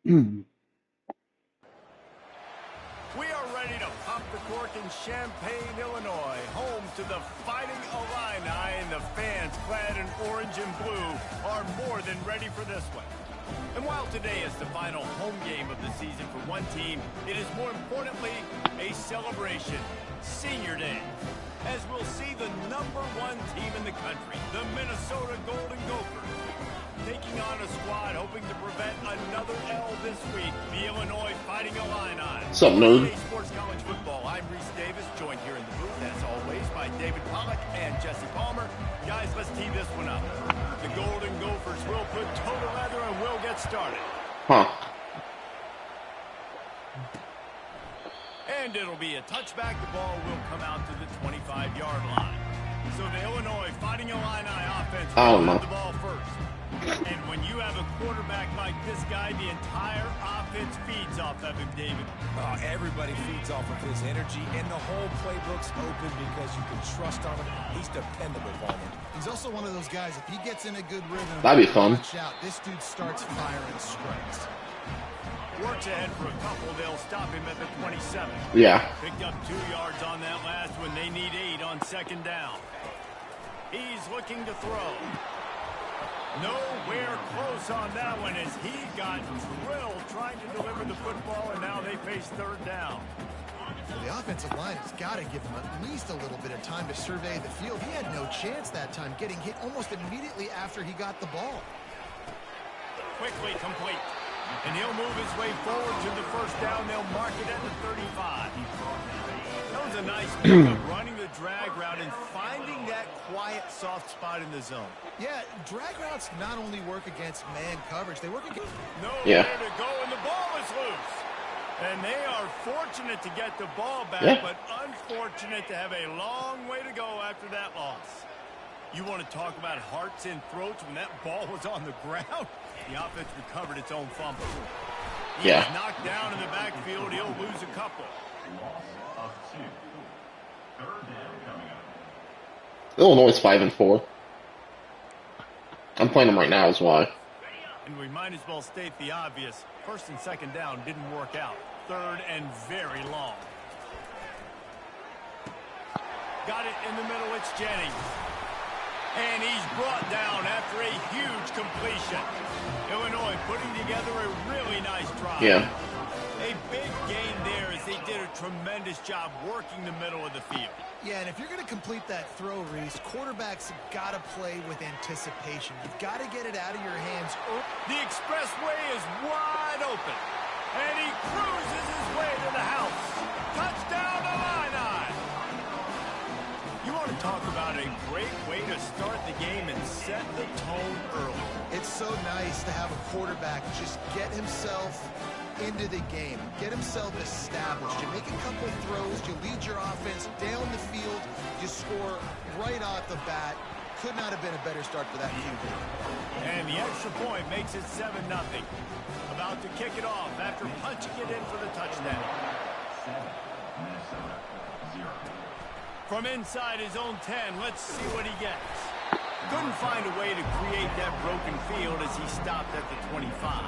We are ready to pop the cork in Champaign, Illinois, home to the Fighting Illini, and the fans clad in orange and blue are more than ready for this one. And while today is the final home game of the season for one team, it is more importantly a celebration, Senior Day, as we'll see the #1 team in the country, the Minnesota Golden Gophers, taking on a squad hoping to prevent another L this week, the Illinois Fighting Illini. What's up, nerd? Sports College Football. I'm Reese Davis, joined here in the booth, as always, by David Pollack and Jesse Palmer. Guys, let's tee this one up. The Golden Gophers will put toe to leather and we'll get started. And it'll be a touchback. The ball will come out to the 25-yard line. So the Illinois Fighting Illini offense will have the ball first. And when you have a quarterback like this guy, the entire offense feeds off of him, David. Everybody feeds off of his energy, and the whole playbook's open because you can trust on him. He's dependable, Palmer. He's also one of those guys, if he gets in a good rhythm, that'd be fun. Watch out. This dude starts firing strikes. Works ahead for a couple. They'll stop him at the 27. Yeah. Picked up 2 yards on that last one. They need 8 on second down. He's looking to throw. Nowhere close on that one as he got drilled trying to deliver the football, and now they face third down. Well, the offensive line has got to give him at least a little bit of time to survey the field. He had no chance that time, getting hit almost immediately after he got the ball. Quickly complete. And he'll move his way forward to the first down. They'll mark it at the 35. That was a nice pickup, running the drag route and finding that quiet, soft spot in the zone. Yeah, drag routes not only work against man coverage, they work against... Nowhere to go, and the ball is loose. And they are fortunate to get the ball back, but unfortunate to have a long way to go after that loss. You want to talk about hearts and throats when that ball was on the ground? The offense recovered its own fumble. He's knocked down in the backfield. He'll lose a couple. Loss of 2. Third down coming up. Illinois is 5-4. I'm playing them right now, is why. And we might as well state the obvious. First and second down didn't work out. Third and very long. Got it in the middle. It's Jennings. And he's brought down after a huge completion. Illinois putting together a really nice drive. A big gain there as they did a tremendous job working the middle of the field. Yeah, and if you're going to complete that throw, Reese, quarterbacks have got to play with anticipation. You've got to get it out of your hands. The expressway is wide open. And he cruises his way to the house. Touchdown, Illini! You want to talk about a great way to start the game and set the tone early. It's so nice to have a quarterback just get himself into the game, get himself established. You make a couple throws, you lead your offense down the field, you score right off the bat. Could not have been a better start for that QB. And the extra point makes it 7-0. About to kick it off after punching it in for the touchdown. 7, Minnesota, 0. From inside his own 10, let's see what he gets. Couldn't find a way to create that broken field as he stopped at the 25.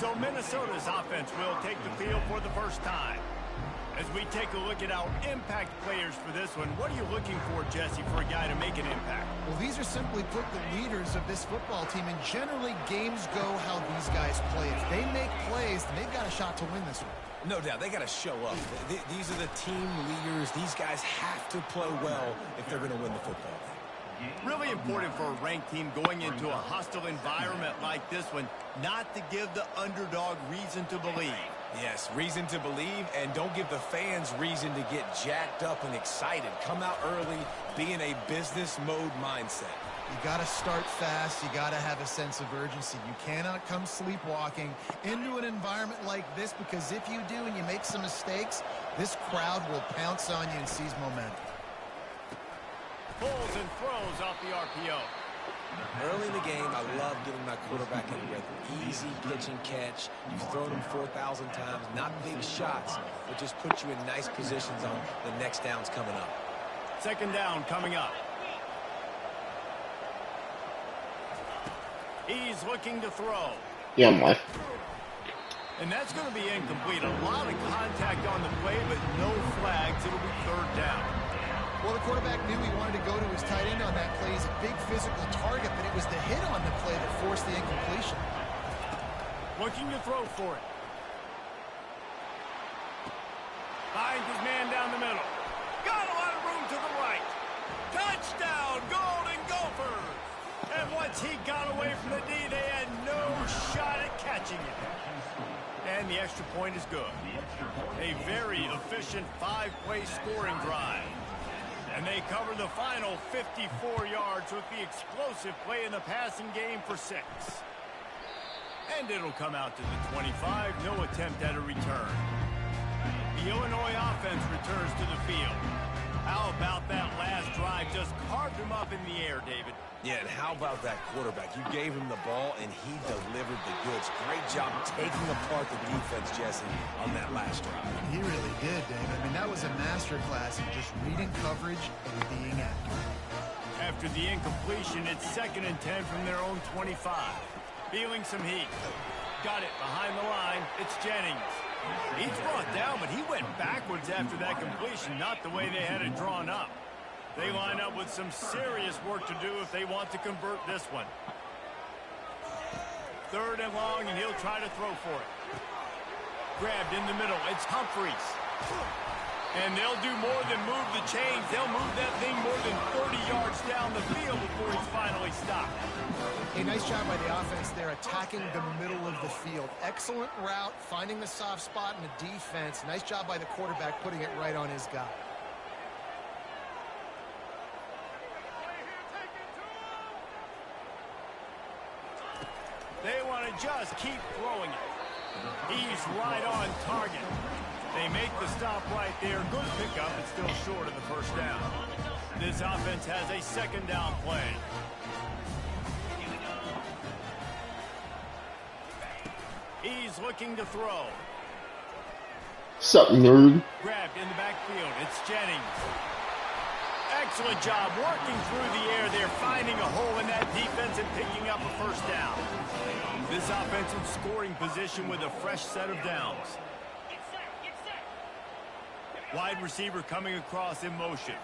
So Minnesota's offense will take the field for the first time. As we take a look at our impact players for this one, what are you looking for, Jesse, for a guy to make an impact? Well, these are simply put the leaders of this football team, and generally games go how these guys play. If they make plays, then they've got a shot to win this one. No doubt, they got to show up. These are the team leaders. These guys have to play well if they're going to win the football game. Really important for a ranked team going into a hostile environment like this one, not to give the underdog reason to believe. Yes, reason to believe, and don't give the fans reason to get jacked up and excited. Come out early, be in a business mode mindset. You got to start fast. You got to have a sense of urgency. You cannot come sleepwalking into an environment like this, because if you do and you make some mistakes, this crowd will pounce on you and seize momentum. Pulls and throws off the RPO. Early in the game, I love getting my quarterback in rhythm. Easy pitch and catch. You've thrown him 4,000 times. Not big shots, but just put you in nice positions on the next downs coming up. Second down coming up. He's looking to throw. Yeah, I'm live. And that's going to be incomplete. A lot of contact on the play, but no flags. It'll be third down. Well, the quarterback knew he wanted to go to his tight end on that play. He's a big physical target, but it was the hit on the play that forced the incompletion. Looking to throw for it. Finds his man down the middle. Got a lot of room to the right. Touchdown, Golden Gophers! And once he got away from the D, they had no shot at catching it. And the extra point is good. A very efficient 5-play scoring drive. And they cover the final 54 yards with the explosive play in the passing game for 6. And it'll come out to the 25. No attempt at a return. The Illinois offense returns to the field. How about that last drive? Just carved him up in the air, David. Yeah, and how about that quarterback? You gave him the ball, and he delivered the goods. Great job taking apart the defense, Jesse, on that last drive. He really did, Dave. I mean, that was a masterclass in just reading coverage and being accurate. After the incompletion, it's 2nd and 10 from their own 25. Feeling some heat. Got it behind the line. It's Jennings. He's brought down, but he went backwards after that completion, not the way they had it drawn up. They line up with some serious work to do if they want to convert this one. 3rd and long, and he'll try to throw for it. Grabbed in the middle. It's Humphreys. And they'll do more than move the chains. They'll move that thing more than 30 yards down the field before he's finally stopped. A nice job by the offense there, attacking the middle of the field. Excellent route, finding the soft spot in the defense. Nice job by the quarterback putting it right on his guy. They want to just keep throwing it. He's right on target. They make the stop right there. Good pickup, but still short of the first down. This offense has a 2nd down play. He's looking to throw. Sup, nerd? Grabbed in the backfield. It's Jennings. Excellent job working through the air there, finding a hole in that defense and picking up a first down. This offensive scoring position with a fresh set of downs. Wide receiver coming across in motion.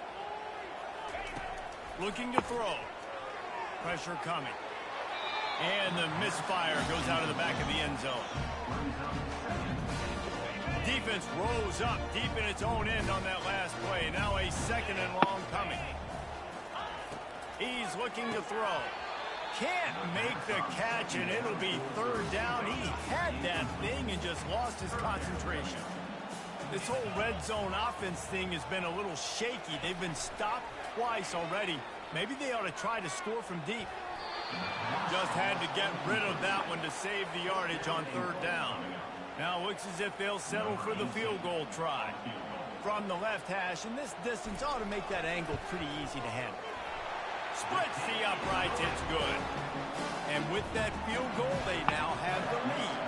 Looking to throw. Pressure coming. And the misfire goes out of the back of the end zone. Defense rose up deep in its own end on that last play. Now a 2nd and long coming. He's looking to throw. Can't make the catch, and it'll be 3rd down. He had that thing and just lost his concentration. This whole red zone offense thing has been a little shaky. They've been stopped twice already. Maybe they ought to try to score from deep. Just had to get rid of that one to save the yardage on 3rd down. Now it looks as if they'll settle for the field goal try. From the left hash, and this distance ought to make that angle pretty easy to handle. Splits the uprights, it's good. And with that field goal, they now have the lead.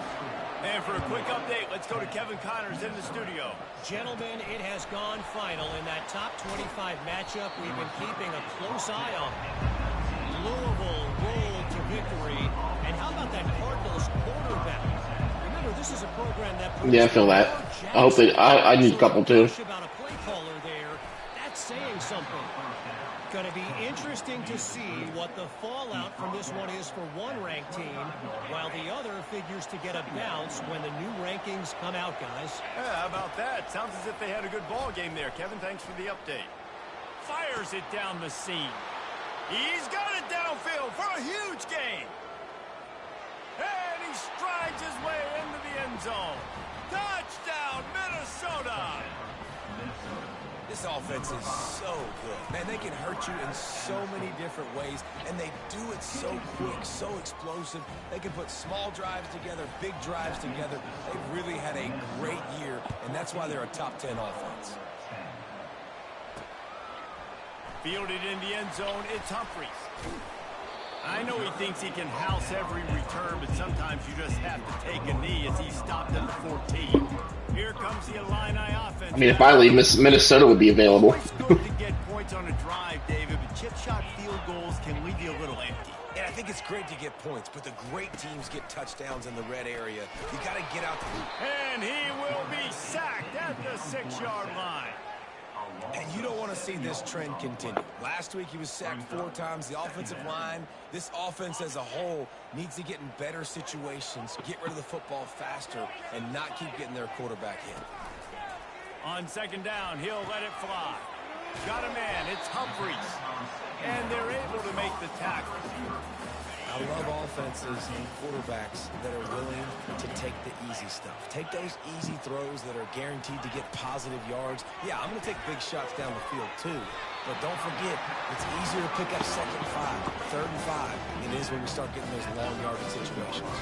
And for a quick update, let's go to Kevin Connors in the studio. Gentlemen, it has gone final in that top 25 matchup. We've been keeping a close eye on Louisville rolled to victory. And how about that Cardinals quarterback? Remember, this is a program that... Yeah, I feel that. I hope they... I need a couple, too. About a play caller there. That's saying something. Going to be interesting to see what the fallout from this one is for one ranked team, while the other figures to get a bounce when the new rankings come out, guys. Yeah, how about that? Sounds as if they had a good ball game there. Kevin, thanks for the update. Fires it down the seam. He's got it downfield for a huge gain. And he strides his way into the end zone. Touchdown, Minnesota! This offense is so good. Man, they can hurt you in so many different ways, and they do it so quick, so explosive. They can put small drives together, big drives together. They've really had a great year, and that's why they're a top 10 offense. Fielded in the end zone, it's Humphries. I know he thinks he can house every return, but sometimes you just have to take a knee as he stopped at the 14. Here comes the Illini offense. I mean, if I leave, Minnesota would be available. It's good to get points on a drive, David, but chip shot field goals can leave you a little empty. And I think it's great to get points, but the great teams get touchdowns in the red area. You got to get out the... And he will be sacked at the 6-yard line. And you don't want to see this trend continue. Last week he was sacked 4 times. The offensive line, this offense as a whole, needs to get in better situations, get rid of the football faster, and not keep getting their quarterback hit. On 2nd down, he'll let it fly. Got a man, it's Humphries. And they're able to make the tackle. I love offenses and quarterbacks that are willing to take the easy stuff. Take those easy throws that are guaranteed to get positive yards. Yeah, I'm going to take big shots down the field too. But don't forget, it's easier to pick up 2nd and 5, 3rd and 5 than it is when we start getting those long yardage situations.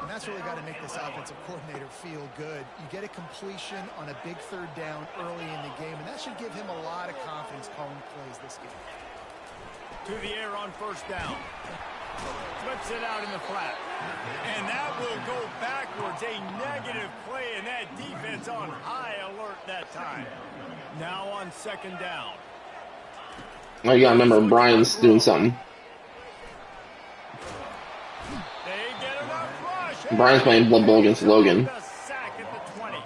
And that's really got to make this offensive coordinator feel good. You get a completion on a big 3rd down early in the game, and that should give him a lot of confidence calling plays this game. To the air on 1st down. Flips it out in the flat. And that will go backwards. A negative play, and that defense on high alert that time. Now on 2nd down. Oh, you gotta remember, Brian's doing something. They get enough rush. Brian's playing Blood Bowl against Logan. The sack at the 20.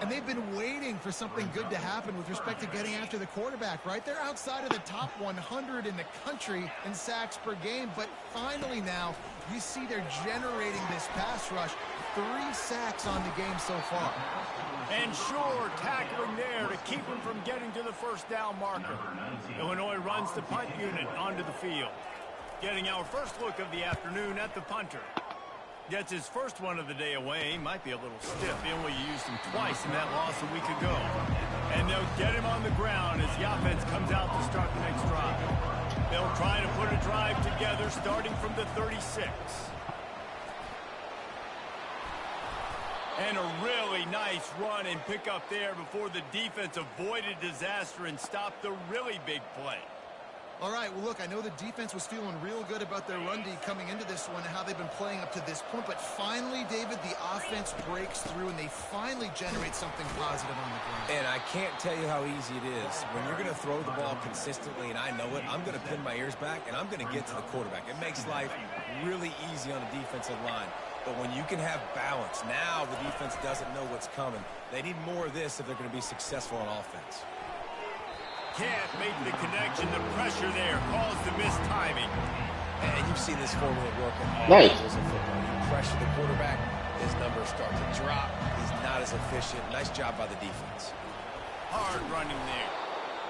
And they've been waiting for something good to happen with respect to getting after the quarterback, right? They're outside of the top 100 in the country in sacks per game, but finally now you see they're generating this pass rush. 3 sacks on the game so far. And sure, tackling there to keep him from getting to the 1st down marker. Illinois runs the punt unit onto the field. Getting our first look of the afternoon at the punter. Gets his first one of the day away. Might be a little stiff. He only used him twice in that loss a week ago. And they'll get him on the ground as the offense comes out to start the next drive. They'll try to put a drive together starting from the 36. And a really nice run and pick up there before the defense avoided disaster and stopped the really big play. All right, well, look, I know the defense was feeling real good about their run D coming into this one and how they've been playing up to this point, but finally, David, the offense breaks through and they finally generate something positive on the ground. And I can't tell you how easy it is. When you're going to throw the ball consistently, and I know it, I'm going to pin my ears back, and I'm going to get to the quarterback. It makes life really easy on the defensive line. But when you can have balance, now the defense doesn't know what's coming. They need more of this if they're going to be successful on offense. Can't make the connection. The pressure there caused the missed timing. And you've seen this formula work in all Nice. levels of football. You pressure the quarterback, his numbers start to drop. He's not as efficient. Nice job by the defense. Hard running there.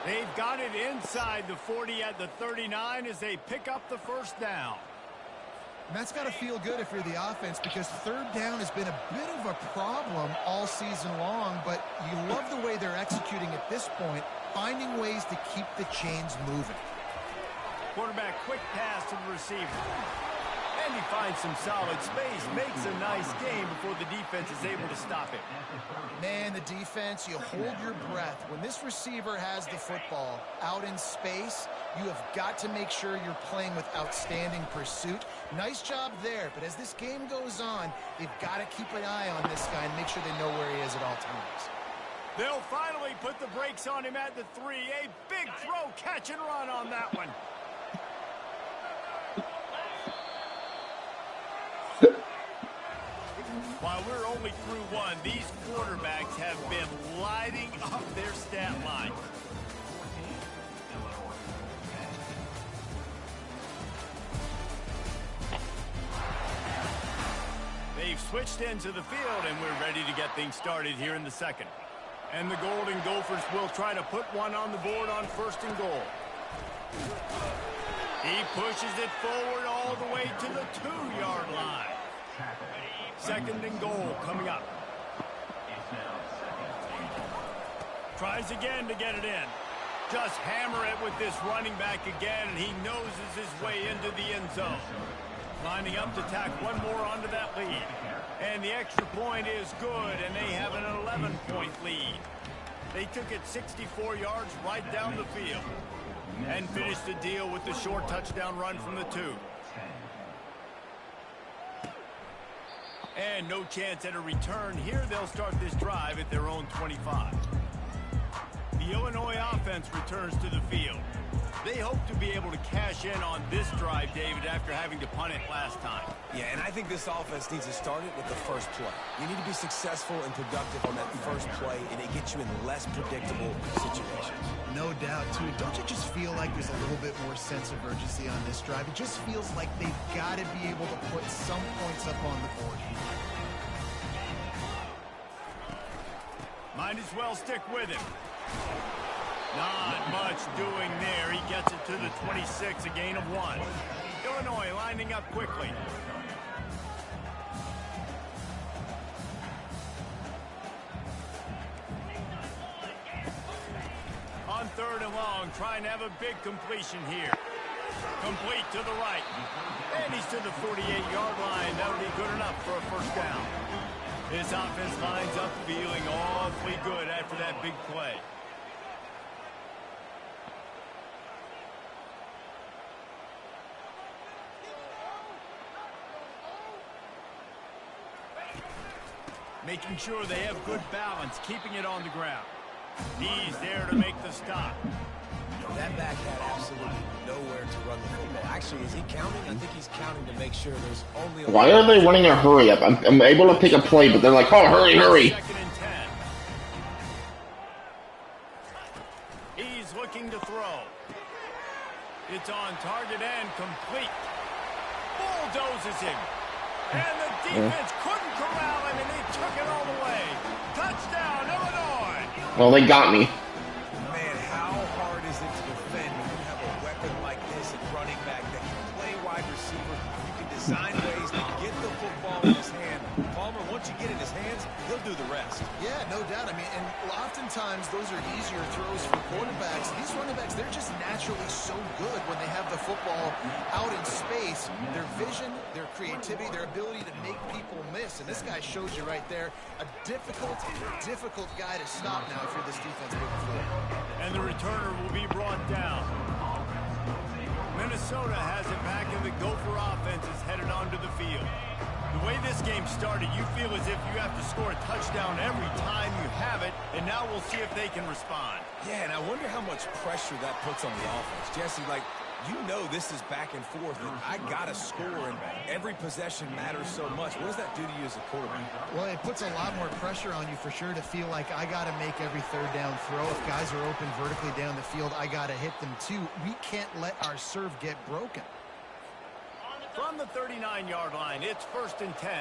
They've got it inside the 40 at the 39 as they pick up the 1st down. And that's got to feel good if you're the offense because 3rd down has been a bit of a problem all season long, but you love the way they're executing at this point, finding ways to keep the chains moving. Quarterback quick pass to the receiver. And he finds some solid space, makes a nice game before the defense is able to stop it. Man, the defense, you hold your breath. When this receiver has the football out in space, you have got to make sure you're playing with outstanding pursuit. Nice job there, but as this game goes on, they've got to keep an eye on this guy and make sure they know where he is at all times. They'll finally put the brakes on him at the 3. A big throw, catch and run on that one. While we're only through one, these quarterbacks have been lighting up their stat line. They've switched into the field, and we're ready to get things started here in the 2nd. And the Golden Gophers will try to put one on the board on 1st and goal. He pushes it forward all the way to the 2-yard line. 2nd and goal coming up. Tries again to get it in. Just hammer it with this running back again, and he noses his way into the end zone. Lining up to tack one more onto that lead. And the extra point is good, and they have an 11-point lead. They took it 64 yards right down the field and finished the deal with the short touchdown run from the 2. And no chance at a return. Here they'll start this drive at their own 25. The Illinois offense returns to the field. They hope to be able to cash in on this drive, David, after having to punt it last time. Yeah, and I think this offense needs to start it with the first play. You need to be successful and productive on that first play, and it gets you in less predictable situations. No doubt, too. Don't you just feel like there's a little bit more sense of urgency on this drive? It just feels like they've got to be able to put some points up on the board. Might as well stick with him. Not much doing there. He gets it to the 26, a gain of 1. Illinois lining up quickly. On 3rd and long, trying to have a big completion here. Complete to the right. And he's to the 48-yard line. That'll be good enough for a first down. This offense lines up feeling awfully good after that big play. Making sure they have good balance, keeping it on the ground. He's there to make the stop. That back had absolutely nowhere to run the football. Actually, is he counting? I think he's counting to make sure there's only... Why are they running a hurry up? I'm able to pick a play, but they're like, oh, hurry, hurry. 2nd and 10. He's looking to throw. It's on target and complete. Bulldozes him. And the defense couldn't corral him, and they took it all the way. Touchdown, Illinois! Well, they got me. Man, how hard is it to defend when you have a weapon like this at running back that can play wide receiver? You can design ways to get the football in his hand. Palmer, once you get in his hands, he'll do the rest. Yeah, no doubt. I mean, and oftentimes those are easier throws for quarterbacks. These running backs, they're just naturally so good when they have the football out in space. Their vision, their creativity, their ability to make people miss. And this guy shows you right there, a difficult guy to stop now if you're this defense moving forward. And the returner will be brought down. Minnesota has it back, and the Gopher offense is headed onto the field. The way this game started, you feel as if you have to score a touchdown every time you have it, and now we'll see if they can respond. Yeah, and I wonder how much pressure that puts on the offense. Jesse, like, you know this is back and forth, and I got to score, and every possession matters so much. What does that do to you as a quarterback? Well, it puts a lot more pressure on you for sure to feel like I got to make every 3rd down throw. If guys are open vertically down the field, I got to hit them too. We can't let our serve get broken. From the 39-yard line, it's 1st and 10.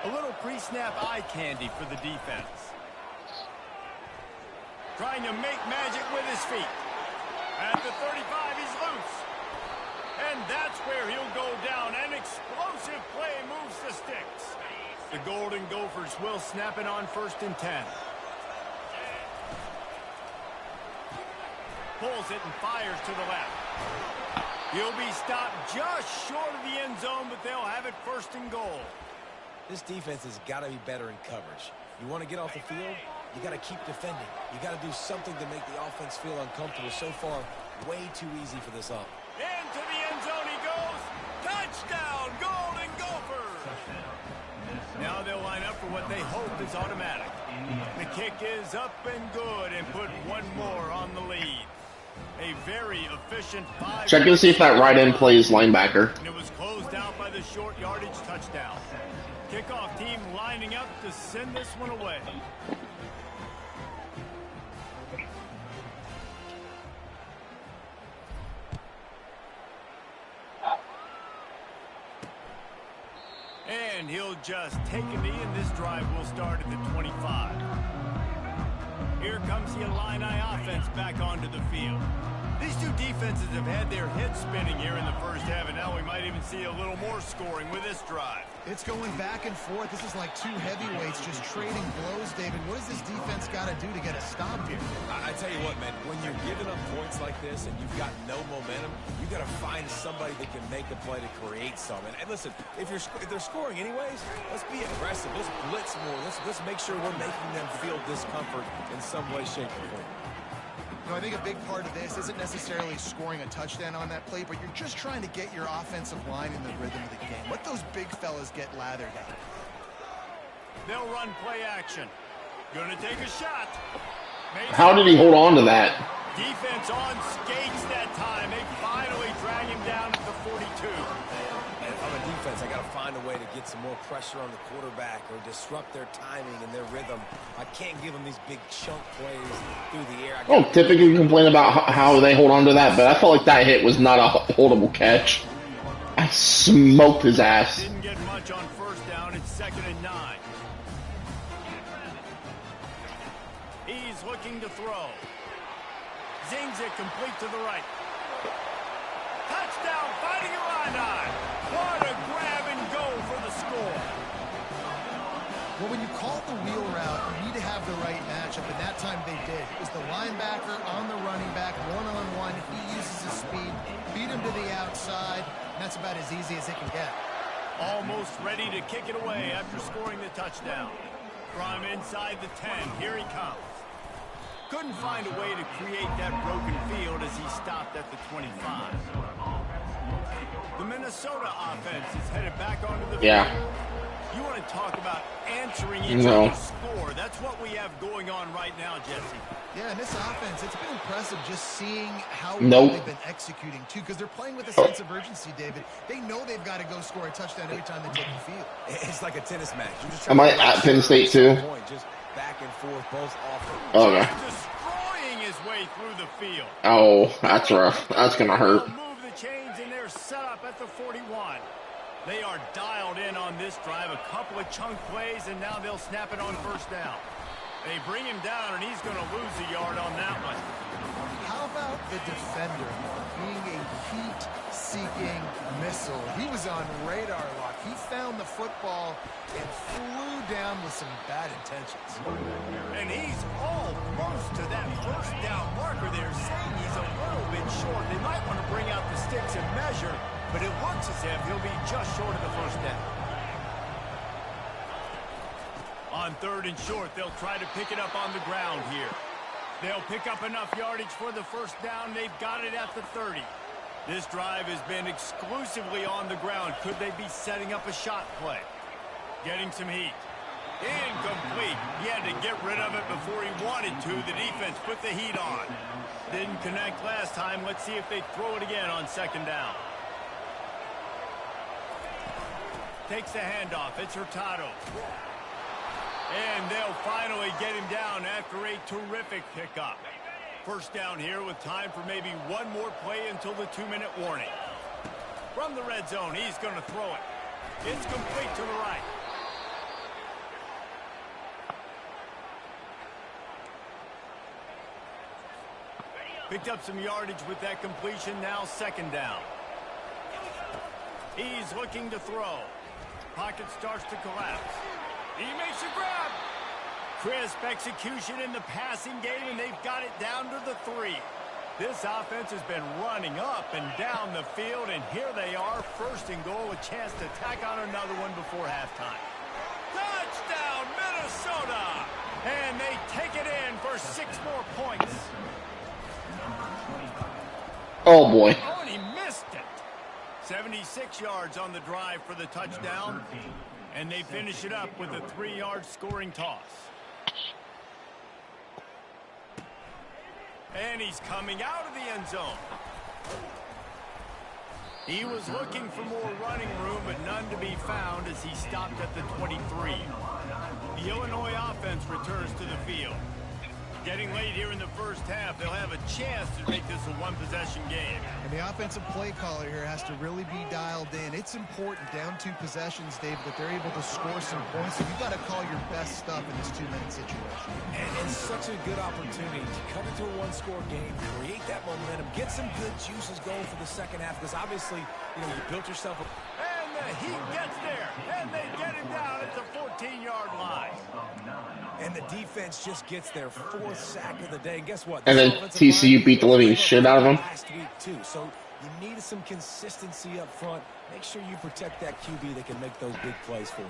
A little pre-snap eye candy for the defense. Trying to make magic with his feet. At the 35, he's loose. And that's where he'll go down. An explosive play moves the sticks. The Golden Gophers will snap it on 1st and 10. Pulls it and fires to the left. He'll be stopped just short of the end zone, but they'll have it 1st and goal. This defense has got to be better in coverage. You want to get off the field, you got to keep defending. You got to do something to make the offense feel uncomfortable. So far, way too easy for this offense. Into the end zone he goes. Touchdown, Golden Gophers! Now they'll line up for what they hope is automatic. The kick is up and good, and put one more on the lead. A very efficient 5. Check to see if that right end plays linebacker. And it was closed out by the short yardage touchdown. Kickoff team lining up to send this one away. And he'll just take a knee, and this drive will start at the 25. Here comes the Illini offense back onto the field. These two defenses have had their heads spinning here in the first half, and now we might even see a little more scoring with this drive. It's going back and forth. This is like two heavyweights just trading blows, David. What does this defense got to do to get a stop here? I tell you what, man, when you're giving up points like this and you've got no momentum, you got to find somebody that can make a play to create something. And listen, if they're scoring anyways, let's be aggressive. Let's blitz more. Let's make sure we're making them feel discomfort in some way, shape, or form. I think a big part of this isn't necessarily scoring a touchdown on that play, but you're just trying to get your offensive line in the rhythm of the game. Let those big fellas get lathered out. They'll run play action. Gonna take a shot. How did he hold on to that? Defense on skates that time. They finally drag him down at the 42. And on the defense, I got to find a way to get some more pressure on the quarterback or disrupt their timing and their rhythm. I can't give them these big chunk plays through the air. Oh, typically you complain about how they hold on to that, but I felt like that hit was not a holdable catch. I smoked his ass. Didn't get much on first down. It's 2nd and 9. He's looking to throw. Zings it complete to the right. Touchdown, Fighting Illini. What a grab and go for the score. Well, when you call the wheel route, you need to have the right matchup, and that time they did. It was the linebacker on the running back, one-on-one. He uses his speed, beat him to the outside, and that's about as easy as it can get. Almost ready to kick it away after scoring the touchdown. From inside the 10, here he comes. Couldn't find a way to create that broken field as he stopped at the 25. The Minnesota offense is headed back onto the field. You want to talk about answering each other's score. That's what we have going on right now, Jesse. Yeah, and this offense, it's been impressive just seeing how well they've been executing, too, because they're playing with a sense of urgency, David. They know they've got to go score a touchdown every time they take the field. It's like a tennis match. Am I at Penn State, too? Just back and forth, both offense. Okay. Destroying his way through the field. Oh, that's rough. That's going to hurt. Move the chains, and they're set up at the 41. They are dialed in on this drive. A couple of chunk plays, and now they'll snap it on first down. They bring him down, and he's going to lose a yard on that one. How about the defender being a heat-seeking missile? He was on radar lock. He found the football and flew down with some bad intentions. And he's almost to that first down marker there, saying he's a little bit short. They might want to bring out the sticks and measure, but it looks as if he'll be just short of the first down. On 3rd and short, they'll try to pick it up on the ground here. They'll pick up enough yardage for the first down. They've got it at the 30. This drive has been exclusively on the ground. Could they be setting up a shot play? Getting some heat. Incomplete. He had to get rid of it before he wanted to. The defense put the heat on. Didn't connect last time. Let's see if they throw it again on 2nd down. Takes the handoff. It's Hurtado. And they'll finally get him down after a terrific pickup. First down here with time for maybe one more play until the 2-minute warning. From the red zone, he's going to throw it. It's complete to the right. Picked up some yardage with that completion. Now 2nd down. He's looking to throw. Pocket starts to collapse. He makes a grab. Crisp execution in the passing game, and they've got it down to the 3. This offense has been running up and down the field, and here they are, 1st and goal, a chance to tack on another one before halftime. Touchdown, Minnesota! And they take it in for 6 more points. Oh, boy. Oh, and he missed it. 76 yards on the drive for the touchdown. And they finish it up with a 3-yard scoring toss. And he's coming out of the end zone. He was looking for more running room, but none to be found as he stopped at the 23. The Illinois offense returns to the field. Getting late here in the first half, they'll have a chance to make this a one-possession game. And the offensive play caller here has to really be dialed in. It's important, down 2 possessions, David, that they're able to score some points. So you've got to call your best stuff in this 2-minute situation. And it's such a good opportunity to cut into a one-score game, create that momentum, get some good juices going for the second half, because obviously, you built yourself a... And the Heat gets there, and they get him down at the 14-yard line. And the defense just gets their 4th sack of the day. And guess what? And then TCU beat the living shit out of them. Last week too. So you need some consistency up front. Make sure you protect that QB that can make those big plays for you.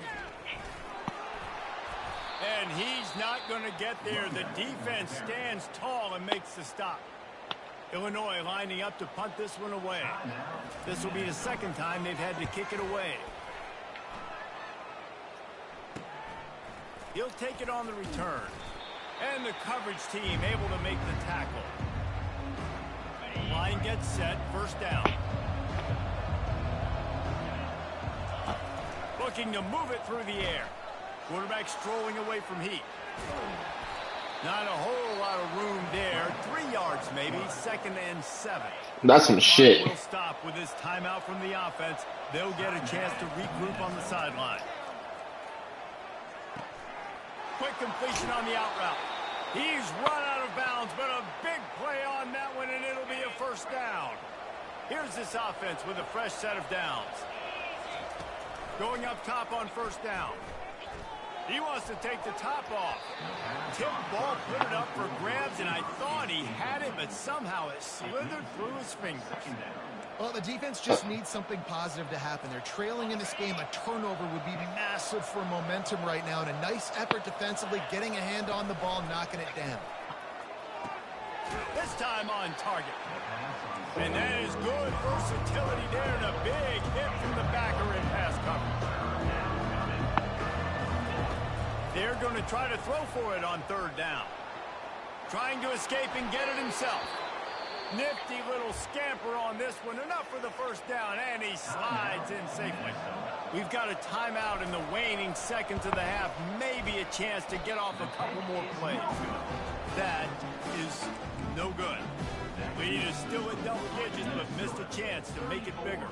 And he's not going to get there. The defense stands tall and makes the stop. Illinois lining up to punt this one away. This will be the second time they've had to kick it away. He'll take it on the return. And the coverage team able to make the tackle. Line gets set, first down. Looking to move it through the air. Quarterback strolling away from Heat. Not a whole lot of room there. 3 yards maybe, 2nd and 7. That's some shit. We'll stop with this timeout from the offense. They'll get a chance to regroup on the sideline. Quick completion on the out route. He's run out of bounds, but a big play on that one, and it'll be a first down. Here's this offense with a fresh set of downs. Going up top on first down. He wants to take the top off. Tip ball, put it up for grabs, and I thought he had it, but somehow it slithered through his fingers. Well, the defense just needs something positive to happen. They're trailing in this game. A turnover would be massive for momentum right now, and a nice effort defensively, getting a hand on the ball, knocking it down. This time on target. And that is good versatility there, and a big hit from the backer in pass coverage. They're going to try to throw for it on 3rd down. Trying to escape and get it himself. Nifty little scamper on this one. Enough for the first down, and he slides in safely. We've got a timeout in the waning seconds of the half. Maybe a chance to get off a couple more plays. That is no good. Lead is still at double digits, but missed a chance to make it bigger.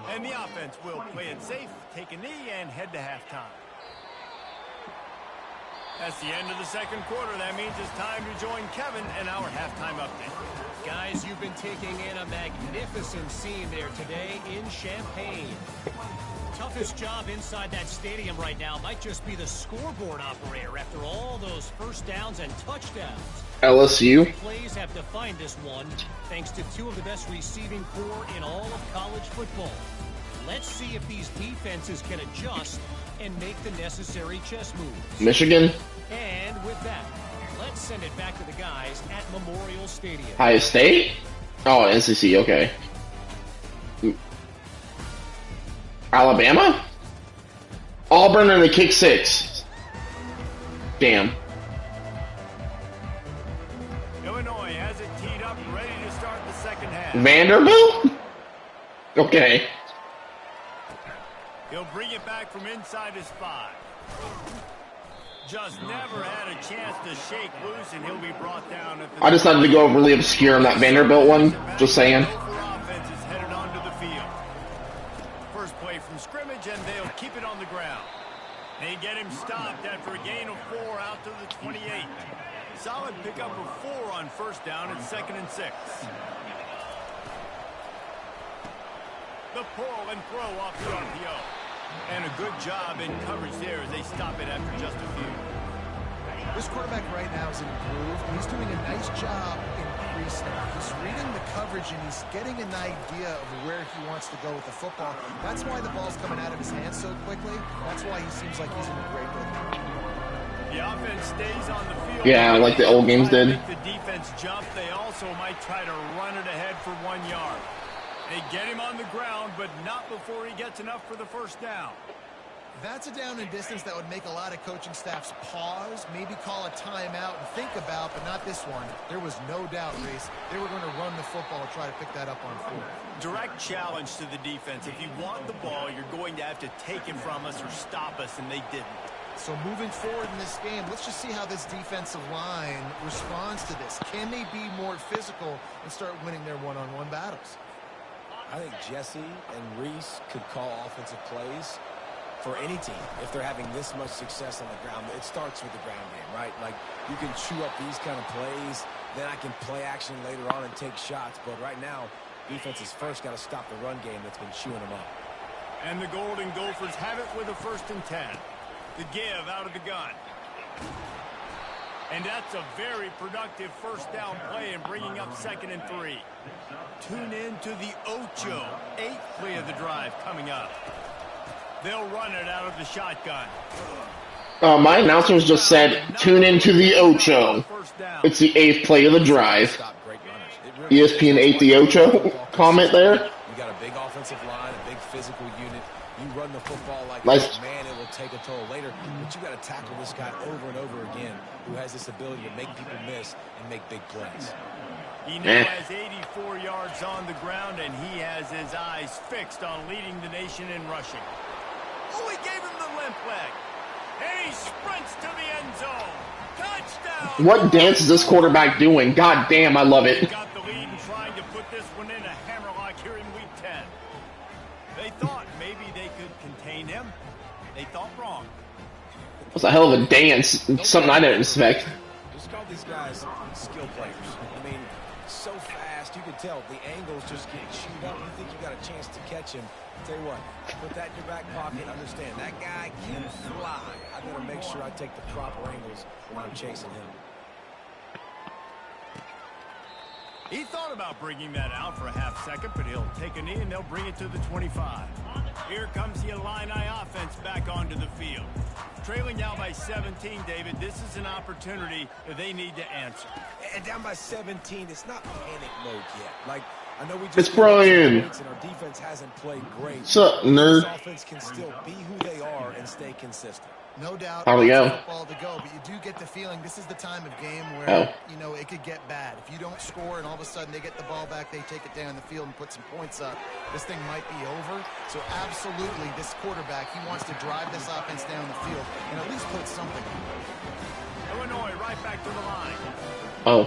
And the offense will play it safe, take a knee, and head to halftime. That's the end of the second quarter. That means it's time to join Kevin and our halftime update. Guys, you've been taking in a magnificent scene there today in Champaign. Toughest job inside that stadium right now might just be the scoreboard operator after all those first downs and touchdowns. LSU. Plays have defined this one thanks to 2 of the best receiving corps in all of college football. Let's see if these defenses can adjust and make the necessary chess moves. Michigan. And with that, let's send it back to the guys at Memorial Stadium. Ohio State? Oh, NCC, okay. Alabama? Auburn and the kick 6. Damn. Illinois has it teed up, ready to start the second half. Vanderbilt? Okay. He'll bring it back from inside his 5. Just never had a chance to shake loose, and he'll be brought down at the... I decided to go really obscure on that Vanderbilt one. Just saying. Offense is headed onto the field. First play from scrimmage, and they'll keep it on the ground. They get him stopped after a gain of 4 out to the 28. Solid pickup of 4 on first down and 2nd and 6. The pull and throw off the RPO. And a good job in coverage there as they stop it after just a few. This quarterback right now is in a groove. He's doing a nice job in pre-snap. He's reading the coverage, and he's getting an idea of where he wants to go with the football. That's why the ball's coming out of his hands so quickly. That's why he seems like he's in a great rhythm. The offense stays on the field. Yeah, like the old games did. Make the defense jump. They also might try to run it ahead for 1 yard. They get him on the ground, but not before he gets enough for the first down. That's a down and distance that would make a lot of coaching staffs pause, maybe call a timeout and think about, but not this one. There was no doubt, Reese, they were going to run the football and try to pick that up on 4. Direct challenge to the defense. If you want the ball, you're going to have to take it from us or stop us, and they didn't. So moving forward in this game, let's just see how this defensive line responds to this. Can they be more physical and start winning their one-on-one battles? I think Jesse and Reese could call offensive plays for any team if they're having this much success on the ground. It starts with the ground game, right? Like, you can chew up these kind of plays, then I can play action later on and take shots. But right now, defense has first got to stop the run game that's been chewing them up. And the Golden Gophers have it with a 1st and 10. The give out of the gun. And that's a very productive first down play and bringing up 2nd and 3. Tune in to the Ocho. 8th play of the drive coming up. They'll run it out of the shotgun. My announcers just said, tune into the Ocho. It's the 8th play of the drive. ESPN 8 the Ocho comment there. You got a big offensive line, a big physical unit. You run the football like nice. That, man, it will take a toll later. But you got to tackle this guy over and over again who has this ability to make people miss and make big plays. He now has 84 yards on the ground, and he has his eyes fixed on leading the nation in rushing. Oh, he gave him the limp leg. And he sprints to the end zone. Touchdown! What dance is this quarterback doing? God damn, I love it. He got the lead and trying to put this one in a hammerlock here in Week 10. They thought maybe they could contain him. They thought wrong. That's a hell of a dance. Something I didn't expect. Just call these guys skill players. I mean, so fast, you can tell the angles just get chewed up. You think you got a chance to catch him. Tell you what, put that in your back pocket. Understand, that guy can fly. I got to make sure I take the proper angles when I'm chasing him. He thought about bringing that out for a half second, but he'll take a knee and they'll bring it to the 25. Here comes the Illini offense back onto the field. Trailing down by 17, David, this is an opportunity that they need to answer. And down by 17, it's not panic mode yet. Like, I know we just it's Brian. And our defense hasn't played great. What's up, nerd? This offense can still be who they are and stay consistent. No doubt. How we go? Football to go, but you do get the feeling this is the time of game where you know it could get bad. If you don't score and all of a sudden they get the ball back, they take it down the field and put some points up, this thing might be over. So absolutely, this quarterback, he wants to drive this offense down the field and at least put something on. Illinois right back to the line. Oh.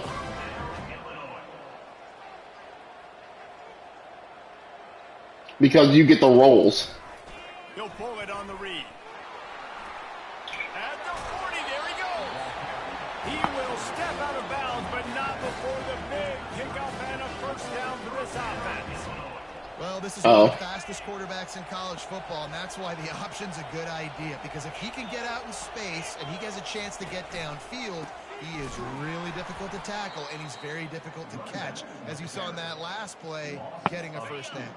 Because you get the rolls. He'll pull it on the read. At the 40, there he goes. He will step out of bounds, but not before the big kickoff and a first down for this offense. Well, this is one of the fastest quarterbacks in college football, and that's why the option's a good idea. Because if he can get out in space and he has a chance to get downfield, he is really difficult to tackle, and he's very difficult to catch. As you saw in that last play, getting a first down.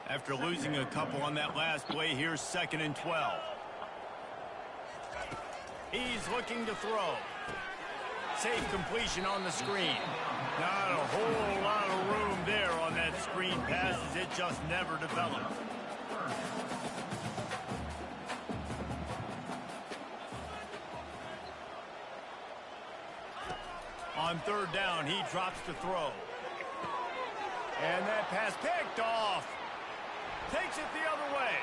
After losing a couple on that last play, here's 2nd and 12. He's looking to throw. Safe completion on the screen. Not a whole lot of room there on that screen pass as it just never developed. On 3rd down, he drops to throw. And that pass picked off. Takes it the other way.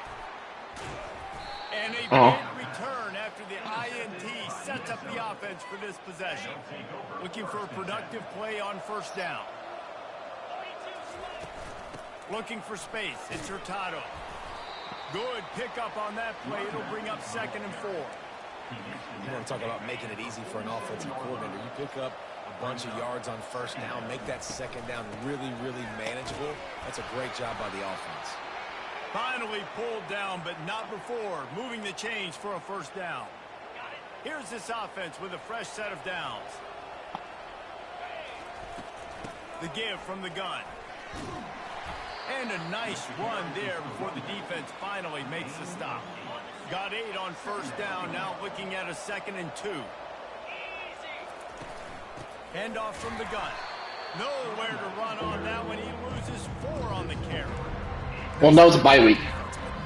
And a big return after the INT sets up the offense for this possession. Looking for a productive play on 1st down. Looking for space. It's Hurtado. Good pickup on that play. It'll bring up 2nd and 4. You want to talk about making it easy for an offensive coordinator. You pick up a bunch of yards on 1st down, make that 2nd down really, really manageable. That's a great job by the offense. Finally pulled down, but not before moving the chains for a 1st down. Here's this offense with a fresh set of downs. The give from the gun. And a nice run there before the defense finally makes the stop. Got 8 on 1st down, now looking at a 2nd and 2. Handoff from the gun. Nowhere to run on that one. He loses 4 on the carry. Well, no, it's a bye week.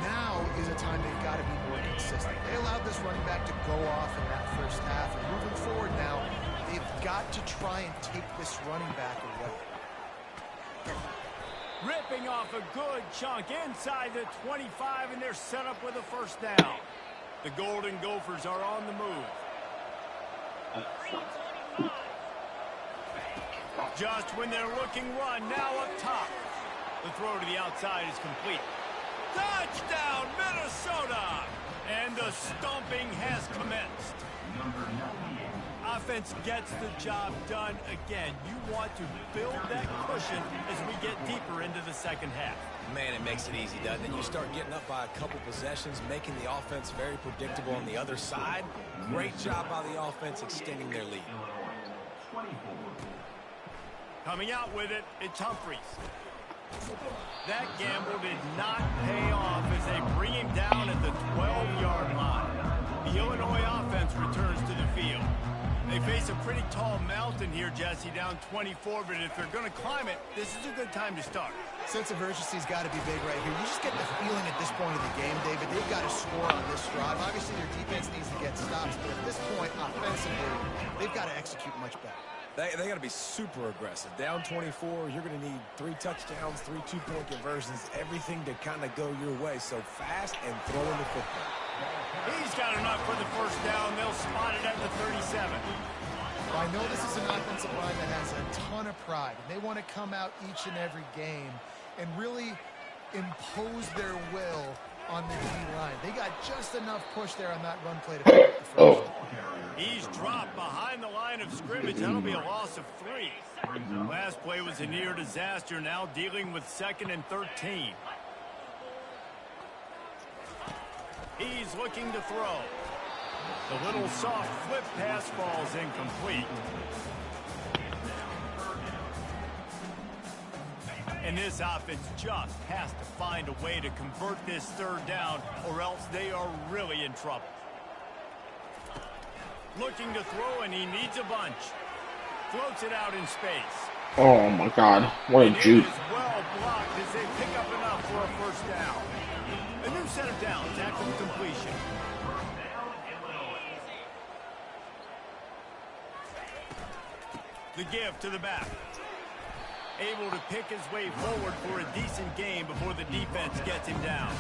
Now is a time they've got to be more consistent. They allowed this running back to go off in that 1st half. And moving forward now, they've got to try and take this running back away. Ripping off a good chunk inside the 25, and they're set up with a 1st down. The Golden Gophers are on the move. Just when they're looking run, now up top. The throw to the outside is complete. Touchdown, Minnesota! And the stomping has commenced. Offense gets the job done again. You want to build that cushion as we get deeper into the second half. Man, it makes it easy, doesn't it? You start getting up by a couple possessions, making the offense very predictable on the other side. Great job by the offense extending their lead. Coming out with it, it's Humphries. That gamble did not pay off as they bring him down at the 12-yard line. The Illinois offense returns to the field. They face a pretty tall mountain here, Jesse, down 24, but if they're going to climb it, this is a good time to start. Sense of urgency's got to be big right here. You just get the feeling at this point of the game, David, they've got to score on this drive. Obviously, their defense needs to get stops, but at this point, offensively, they've got to execute much better. They got to be super aggressive. Down 24, you're going to need 3 touchdowns, 3 two-point conversions, everything to kind of go your way. So fast and throwing the football. He's got enough for the first down. They'll spot it at the 37. Well, I know this is an offensive line that has a ton of pride. And they want to come out each and every game and really impose their will on the D-line. They got just enough push there on that run play to pick up the first down. He's dropped behind the line of scrimmage. That'll be a loss of 3. Last play was a near disaster. Now dealing with 2nd and 13. He's looking to throw. The little soft flip pass falls incomplete. And this offense just has to find a way to convert this 3rd down, or else they are really in trouble. Looking to throw, and he needs a bunch. Floats it out in space. Oh my God, what a juke. It is well blocked as they pick up enough for a first down. A new set of downs after the completion. The give to the back. Able to pick his way forward for a decent game before the defense gets him down.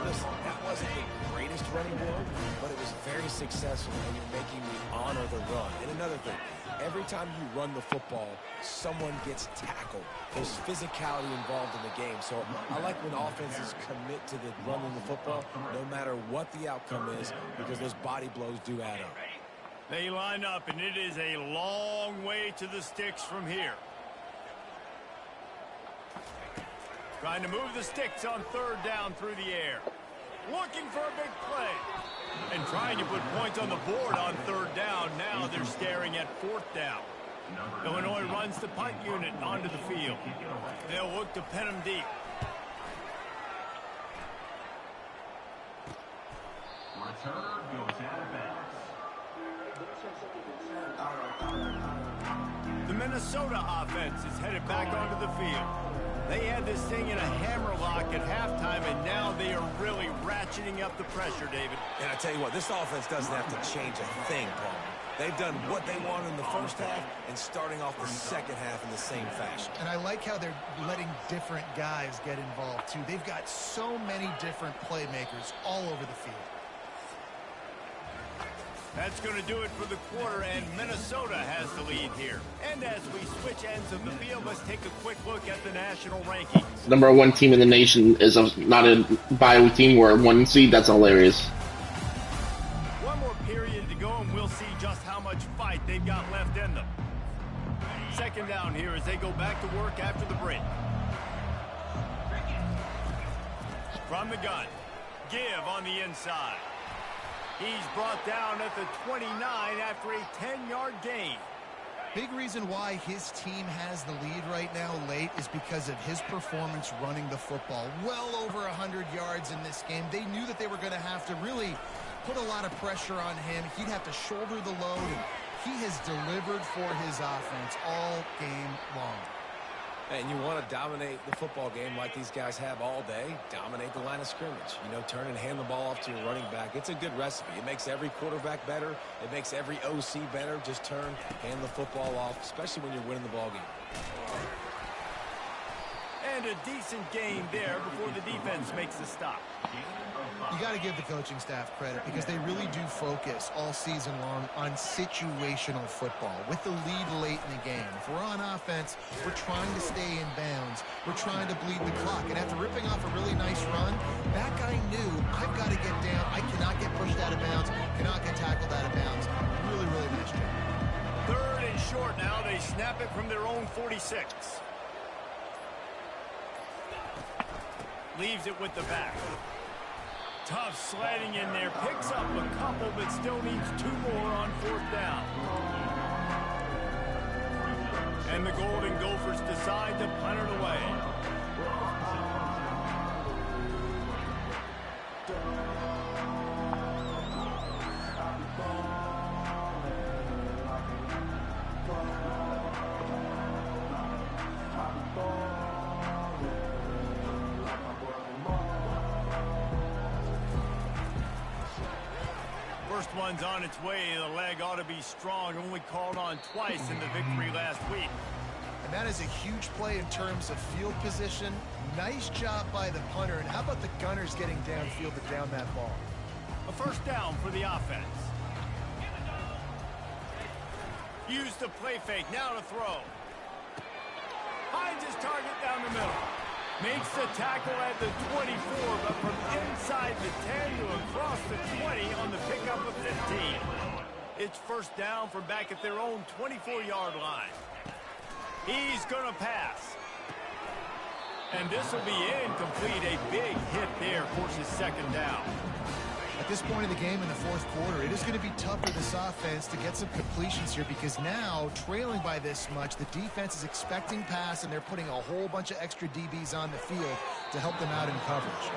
Listen, that wasn't the greatest running world, but it was very successful when you're making me honor the run. And another thing, every time you run the football, someone gets tackled. There's physicality involved in the game. So I like when offenses commit to the running the football, no matter what the outcome is, because those body blows do add up. They line up, and it is a long way to the sticks from here. Trying to move the sticks on 3rd down through the air. Looking for a big play. And trying to put points on the board on 3rd down. Now they're staring at 4th down. Illinois runs the punt unit onto the field. They'll look to pin them deep. Return goes out of bounds. The Minnesota offense is headed back onto the field. They had this thing in a hammerlock at halftime, and now they are really ratcheting up the pressure, David. And I tell you what, this offense doesn't have to change a thing, Paul. They've done what they wanted in the first half and starting off the second half in the same fashion. And I like how they're letting different guys get involved, too. They've got so many different playmakers all over the field. That's going to do it for the quarter, and Minnesota has the lead here. And as we switch ends of the field, let's take a quick look at the national rankings. Number 1 team in the nation is not a bye week team. We're 1 seed. That's hilarious. One more period to go, and we'll see just how much fight they've got left in them. 2nd down here as they go back to work after the break. From the gun, give on the inside. He's brought down at the 29 after a 10-yard gain. Big reason why his team has the lead right now late is because of his performance running the football. Well over 100 yards in this game. They knew that they were going to have to really put a lot of pressure on him. He'd have to shoulder the load, and he has delivered for his offense all game long. And you want to dominate the football game like these guys have all day, dominate the line of scrimmage. You know, turn and hand the ball off to your running back. It's a good recipe. It makes every quarterback better. It makes every OC better. Just turn, hand the football off, especially when you're winning the ball game. And a decent gain there before the defense makes the stop. You got to give the coaching staff credit because they really do focus all season long on situational football with the lead late in the game. If we're on offense, we're trying to stay in bounds. We're trying to bleed the clock. And after ripping off a really nice run, that guy knew, I've got to get down. I cannot get pushed out of bounds, cannot get tackled out of bounds. Really, really nice job. Third and short now. They snap it from their own 46. Leaves it with the back. Tough sledding in there. Picks up a couple, but still needs 2 more on 4th down. And the Golden Gophers decide to punt it away. First one's on its way. The leg ought to be strong. Only called on twice in the victory last week. And that is a huge play in terms of field position. Nice job by the punter. And how about the Gunners getting downfield to down that ball? A first down for the offense. Use the play fake. Now to throw. Finds his target down the middle. Makes the tackle at the 24, but from inside the 10 to across the 20 on the pickup of 15. It's first down from back at their own 24-yard line. He's going to pass. And this will be incomplete. A big hit there forces second down. At this point in the game in the 4th quarter, it is going to be tough for this offense to get some completions here because now, trailing by this much, the defense is expecting pass and they're putting a whole bunch of extra DBs on the field to help them out in coverage.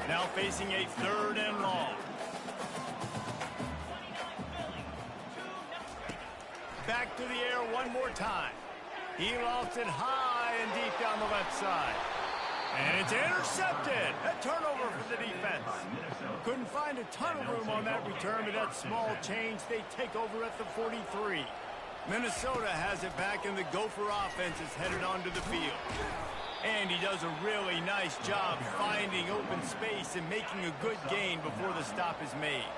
Now facing a 3rd and long. Back to the air one more time. He lofts it high and deep down the left side. And it's intercepted. A turnover for the defense. Couldn't find a ton of room on that return, but that small change, they take over at the 43. Minnesota has it back, and the Gopher offense is headed onto the field. And he does a really nice job finding open space and making a good gain before the stop is made.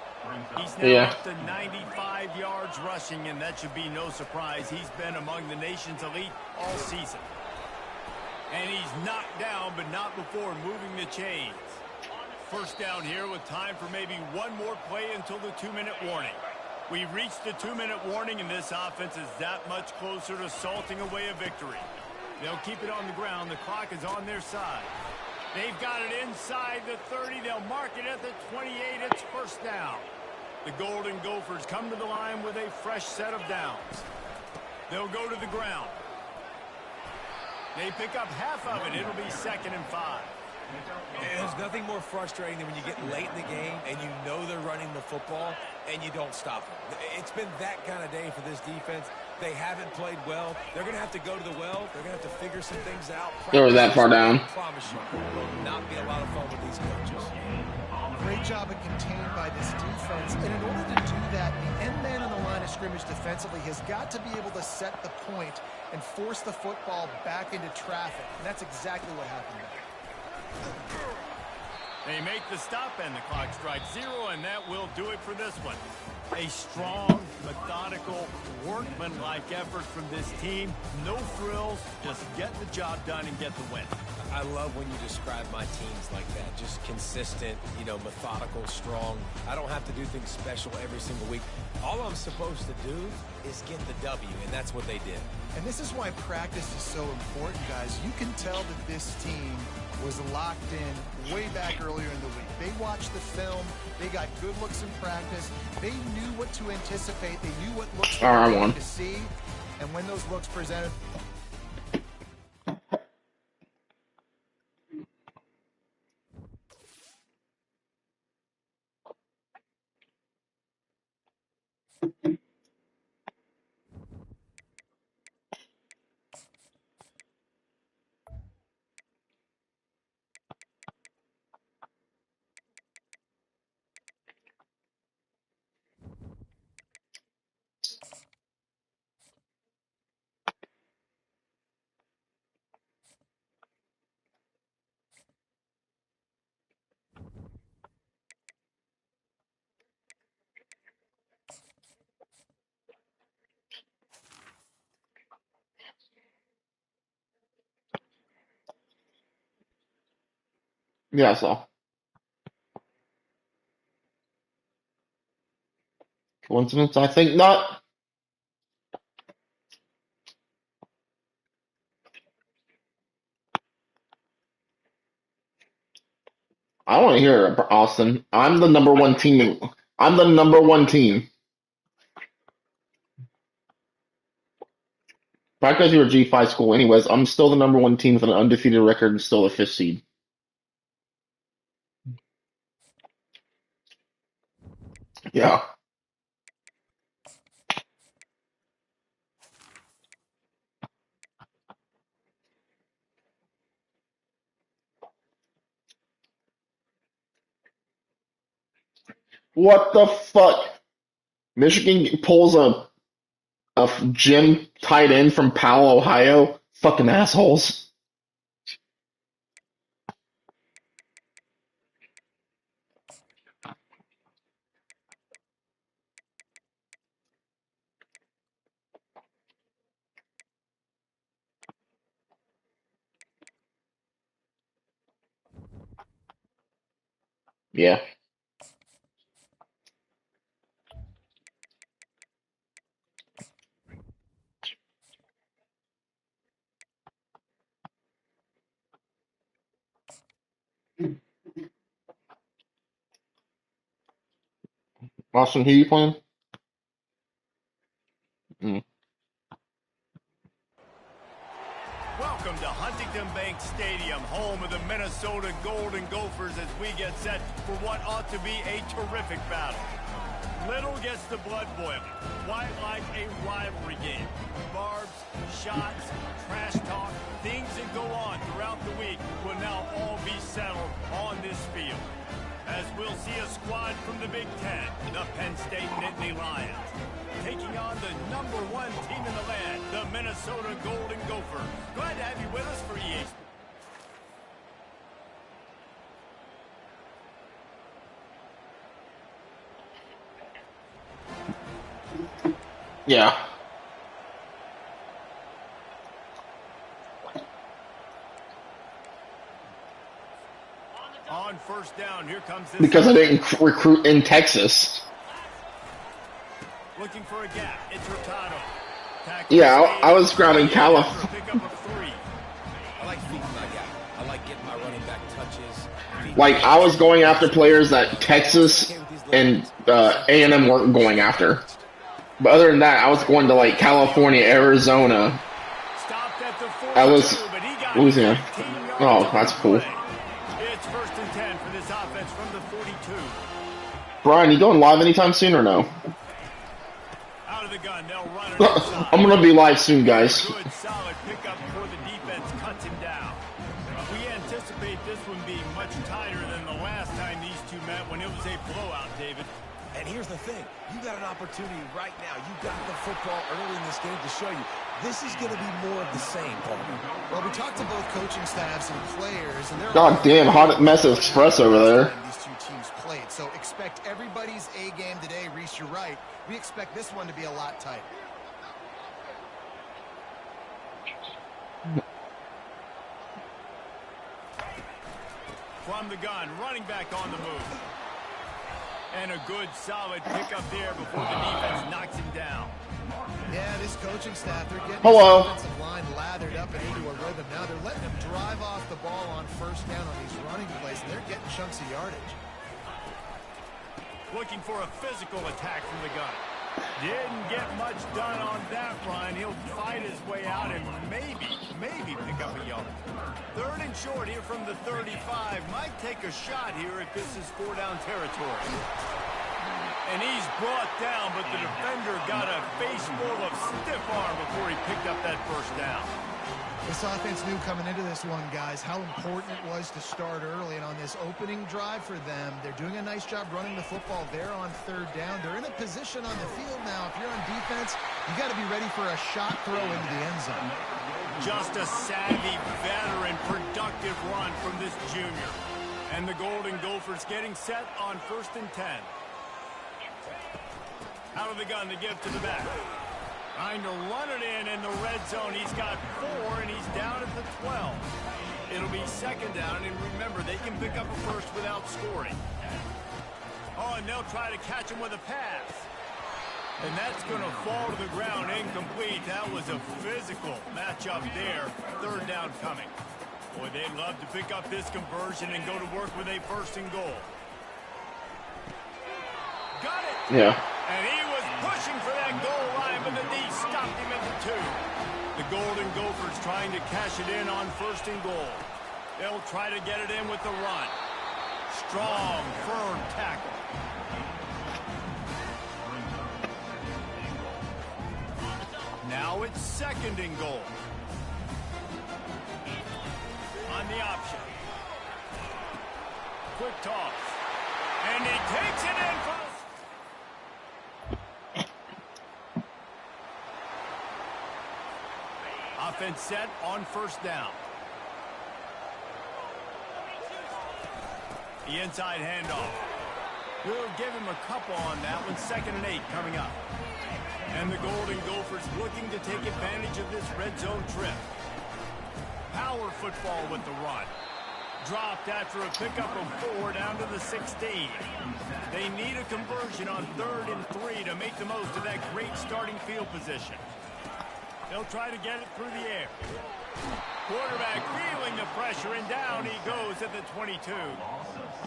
He's now up to 95 yards rushing, and that should be no surprise. He's been among the nation's elite all season. And he's knocked down, but not before moving the chains. First down here with time for maybe one more play until the 2-minute warning. We've reached the 2-minute warning, and this offense is that much closer to salting away a victory. They'll keep it on the ground. The clock is on their side. They've got it inside the 30. They'll mark it at the 28. It's first down. The Golden Gophers come to the line with a fresh set of downs. They'll go to the ground. They pick up half of it. It'll be 2nd and 5. There's nothing more frustrating than when you get late in the game and you know they're running the football and you don't stop them. It's been that kind of day for this defense. They haven't played well. They're going to have to go to the well. They're going to have to figure some things out. They were that far down. I promise you, it will not be a lot of fun with these coaches. Great job of contained by this defense. And in order to do that, the end man on the line of scrimmage defensively has got to be able to set the point and force the football back into traffic. And that's exactly what happened there. They make the stop, and the clock strikes 0, and that will do it for this one. A strong, methodical, workmanlike effort from this team. No frills, just get the job done and get the win. I love when you describe my teams like that. Just consistent, methodical, strong. I don't have to do things special every single week. All I'm supposed to do is get the W, and that's what they did. And this is why practice is so important, guys. You can tell that this team was locked in way back earlier in the week. They watched the film. They got good looks in practice. They knew what to anticipate. They knew what looks they wanted to see. And when those looks presented... Yeah, I saw. Coincidence? I think not. I want to hear it, Austin. I'm the number one team. I'm the number one team. Probably because you're a G5 school, anyways. I'm still the number one team with an undefeated record and still a fifth seed. Yeah. What the fuck? Michigan pulls a gym tight end from Powell, Ohio. Fucking assholes. Yeah. Austin, who you playing? Mm. Welcome to Huntington Bank Stadium, home of the Minnesota Golden Gophers, as we get set for what ought to be a terrific battle. Little gets the blood boiling, quite like a rivalry game. Barbs, shots, trash talk, things that go on throughout the week will now all be settled on this field. As we'll see a squad from the Big Ten, the Penn State Nittany Lions, taking on the number one team in the land, the Minnesota Golden Gophers. Glad to have you with us for EA Sports. Yeah. On first down, here comes this. Because I didn't recruit in Texas. Looking for a gap. It's Hurtado. Yeah, I was scouting California. I like feeding my guy. I like getting my running back touches. Like, I was going after players that Texas and A&M weren't going after. But other than that, I was going to, like, California, Arizona. I was Louisiana. Oh, that's cool. It's first and 10 for this offense from the 42. Brian, you going live anytime soon or no? Out of the gun, they'll run it inside. I'm going to be live soon, guys. Good, solid pickup before the defense cuts him down. We anticipate this one being much tighter than the last time these two met when it was a blowout, David. And here's the thing. You got an opportunity right now. You got the football early in this game to show you. This is going to be more of the same, Parker. Well, we talked to both coaching staffs and players, and they're God damn, hot mess of express over there. These two teams played, so expect everybody's A game today. Reese, you're right. We expect this one to be a lot tighter. From the gun, running back on the move. And a good, solid pickup there before the defense knocks him down. Yeah, this coaching staff, they're getting Hello. this offensive line lathered up and into a rhythm. Now they're letting them drive off the ball on first down on these running plays, and they're getting chunks of yardage. Looking for a physical attack from the gun. Didn't get much done on that run. He'll fight his way out and maybe pick up a yard. Third and short here from the 35. Might take a shot here if this is 4-down territory. And he's brought down, but the defender got a face full of stiff arm before he picked up that first down. This offense knew coming into this one, guys, how important it was to start early. And on this opening drive for them, they're doing a nice job running the football there on third down. They're in a position on the field now. If you're on defense, you got to be ready for a shot throw into the end zone. Just a savvy, veteran, productive run from this junior. And the Golden Gophers getting set on first and 10. Out of the gun to give to the back. Trying to run it in the red zone. He's got 4, and he's down at the 12. It'll be second down, and remember, they can pick up a first without scoring. Oh, and they'll try to catch him with a pass. And that's going to fall to the ground incomplete. That was a physical matchup there. Third down coming. Boy, they'd love to pick up this conversion and go to work with a first and goal. Got it. Yeah. And he was pushing for that goal line, but the D stopped him at the 2. The Golden Gophers trying to cash it in on first and goal. They'll try to get it in with the run. Strong, firm tackle. Now it's second and goal. On the option. Quick toss. And he takes it in for offense set on first down. The inside handoff. We'll give him a couple on that one. 2nd and 8 coming up. And the Golden Gophers looking to take advantage of this red zone trip. Power football with the run. Dropped after a pickup of 4 down to the 16. They need a conversion on 3rd and 3 to make the most of that great starting field position. They'll try to get it through the air. Quarterback feeling the pressure, and down he goes at the 22.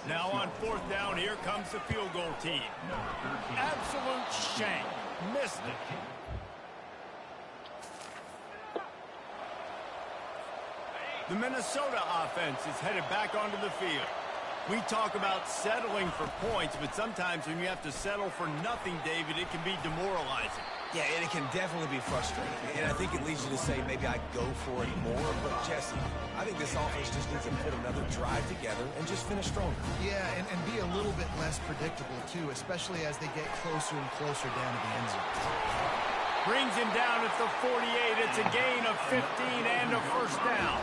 Now on 4th down, here comes the field goal team. Absolute shank. Missed it. The Minnesota offense is headed back onto the field. We talk about settling for points, but sometimes when you have to settle for nothing, David, it can be demoralizing. Yeah, and it can definitely be frustrating. And I think it leads you to say maybe I go for it more. But, Jesse, I think this offense just needs to put another drive together and just finish stronger. Yeah, and be a little bit less predictable, too, especially as they get closer and closer down to the end zone. Brings him down at the 48. It's a gain of 15 and a first down.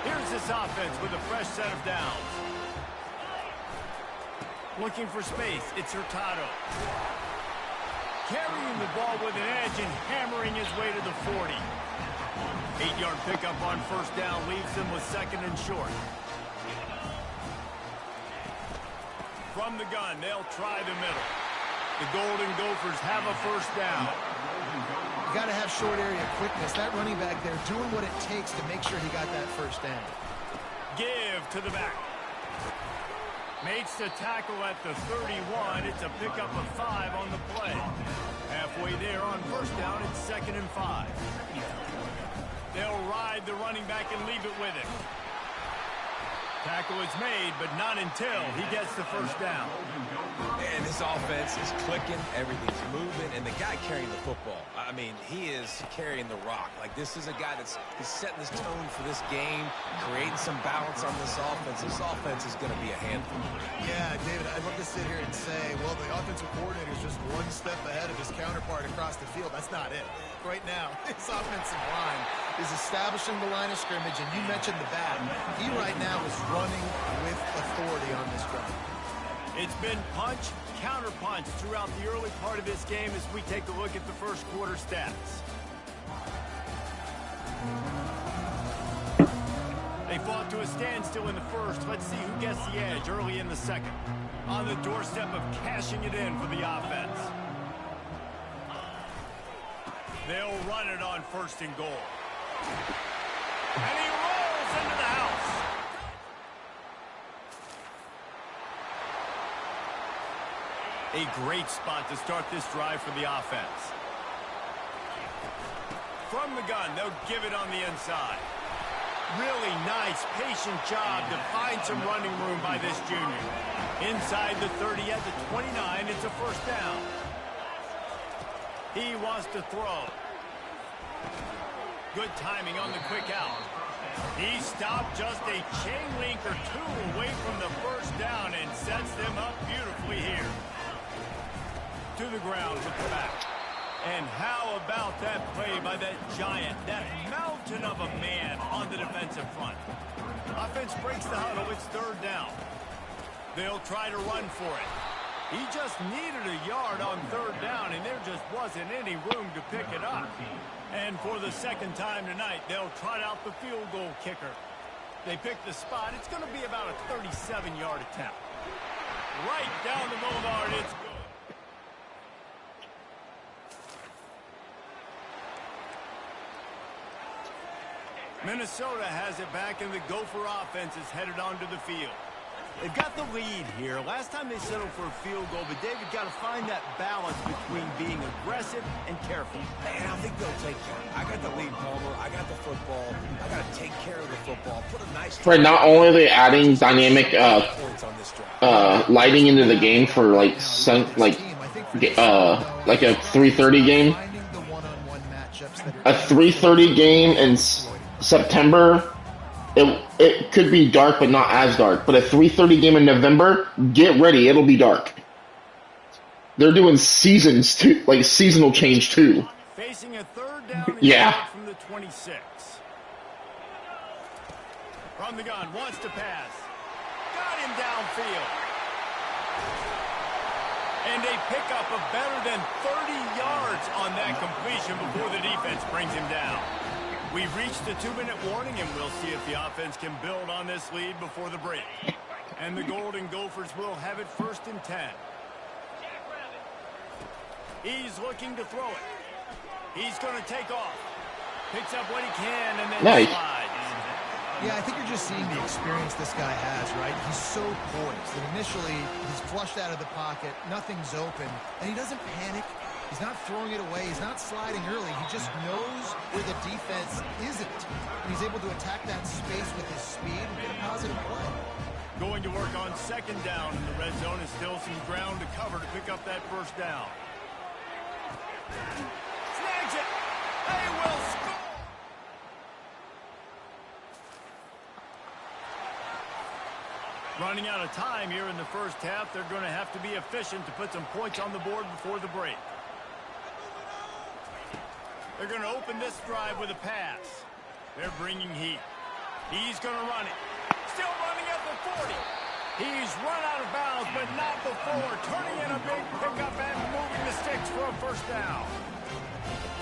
Here's this offense with a fresh set of downs. Looking for space. It's Hurtado. Carrying the ball with an edge and hammering his way to the 40. 8-yard pickup on first down leaves them with 2nd and short. From the gun, they'll try the middle. The Golden Gophers have a first down. You got to have short area quickness. That running back there doing what it takes to make sure he got that first down. Give to the back. Makes the tackle at the 31. It's a pickup of 5 on the play. Halfway there on first down, it's 2nd and 5. They'll ride the running back and leave it with him. Tackle is made, but not until he gets the first down. And this offense is clicking, everything's moving, and the guy carrying the football, I mean, he is carrying the rock. Like, this is a guy he's setting this tone for this game, creating some balance on this offense. This offense is going to be a handful. Yeah, David, I'd love to sit here and say, well, the offensive coordinator is just one step ahead of his counterpart across the field. That's not it. Right now, his offensive line is establishing the line of scrimmage, and you mentioned the back. He right now is running with authority on this drive. It's been punch, counter-punch throughout the early part of this game as we take a look at the first quarter stats. They fought to a standstill in the first. Let's see who gets the edge early in the second. On the doorstep of cashing it in for the offense. They'll run it on first and goal. And he rolls into the house. A great spot to start this drive for the offense. From the gun, they'll give it on the inside. Really nice, patient job to find some running room by this junior. Inside the 30 at the 29, it's a first down. He wants to throw. Good timing on the quick out. He stopped just a chain link or 2 away from the first down and sets them up beautifully here. To the ground with the back. And how about that play by that giant, that mountain of a man on the defensive front? Offense breaks the huddle. It's 3rd down. They'll try to run for it. He just needed a yard on 3rd down, and there just wasn't any room to pick it up. And for the 2nd time tonight, they'll trot out the field goal kicker. They pick the spot. It's going to be about a 37-yard attempt. Right down the boulevard. It's good. Minnesota has it back, and the Gopher offense is headed onto the field. They've got the lead here. Last time they settled for a field goal, but David got to find that balance between being aggressive and careful. And I think they'll take that. I got the lead, Palmer. I got the football. I got to take care of the football. Put a nice. Right, not only are they adding dynamic lighting into the game for like a 3:30 game. A 3:30 game in September. It could be dark, but not as dark. But a 3:30 game in November, get ready, it'll be dark. They're doing seasons too, like seasonal change too. Facing a third down from the 26. From the gun, wants to pass. Got him downfield. And a pickup of better than 30 yards on that completion before the defense brings him down. We've reached the 2-minute warning, and we'll see if the offense can build on this lead before the break. And the Golden Gophers will have it 1st and 10. He's looking to throw it. He's going to take off. Picks up what he can and then slides. Yeah, I think you're just seeing the experience this guy has, right? He's so poised. And initially, he's flushed out of the pocket. Nothing's open. And he doesn't panic. He's not throwing it away. He's not sliding early. He just knows where the defense isn't. And he's able to attack that space with his speed and get a positive play. Going to work on 2nd down in the red zone. Is still some ground to cover to pick up that 1st down. Snags it. They will score. Running out of time here in the 1st half. They're going to have to be efficient to put some points on the board before the break. They're going to open this drive with a pass. They're bringing heat. He's going to run it. Still running at the 40. He's run out of bounds, but not before. Turning in a big pickup and moving the sticks for a 1st down.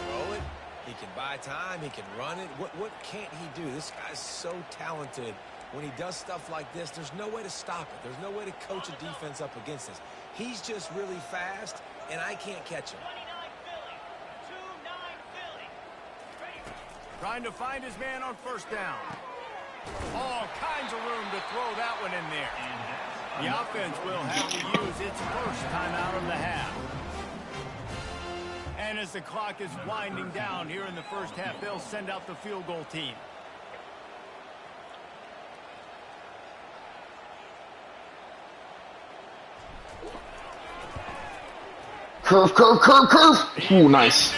Throw it. He can buy time. He can run it. What can't he do? This guy's so talented. When he does stuff like this, there's no way to stop it. There's no way to coach a defense up against this. He's just really fast, and I can't catch him. Trying to find his man on 1st down. All kinds of room to throw that one in there. The offense will have to use its 1st timeout of the half. And as the clock is winding down here in the 1st half, they'll send out the field goal team. Curve. Ooh, nice.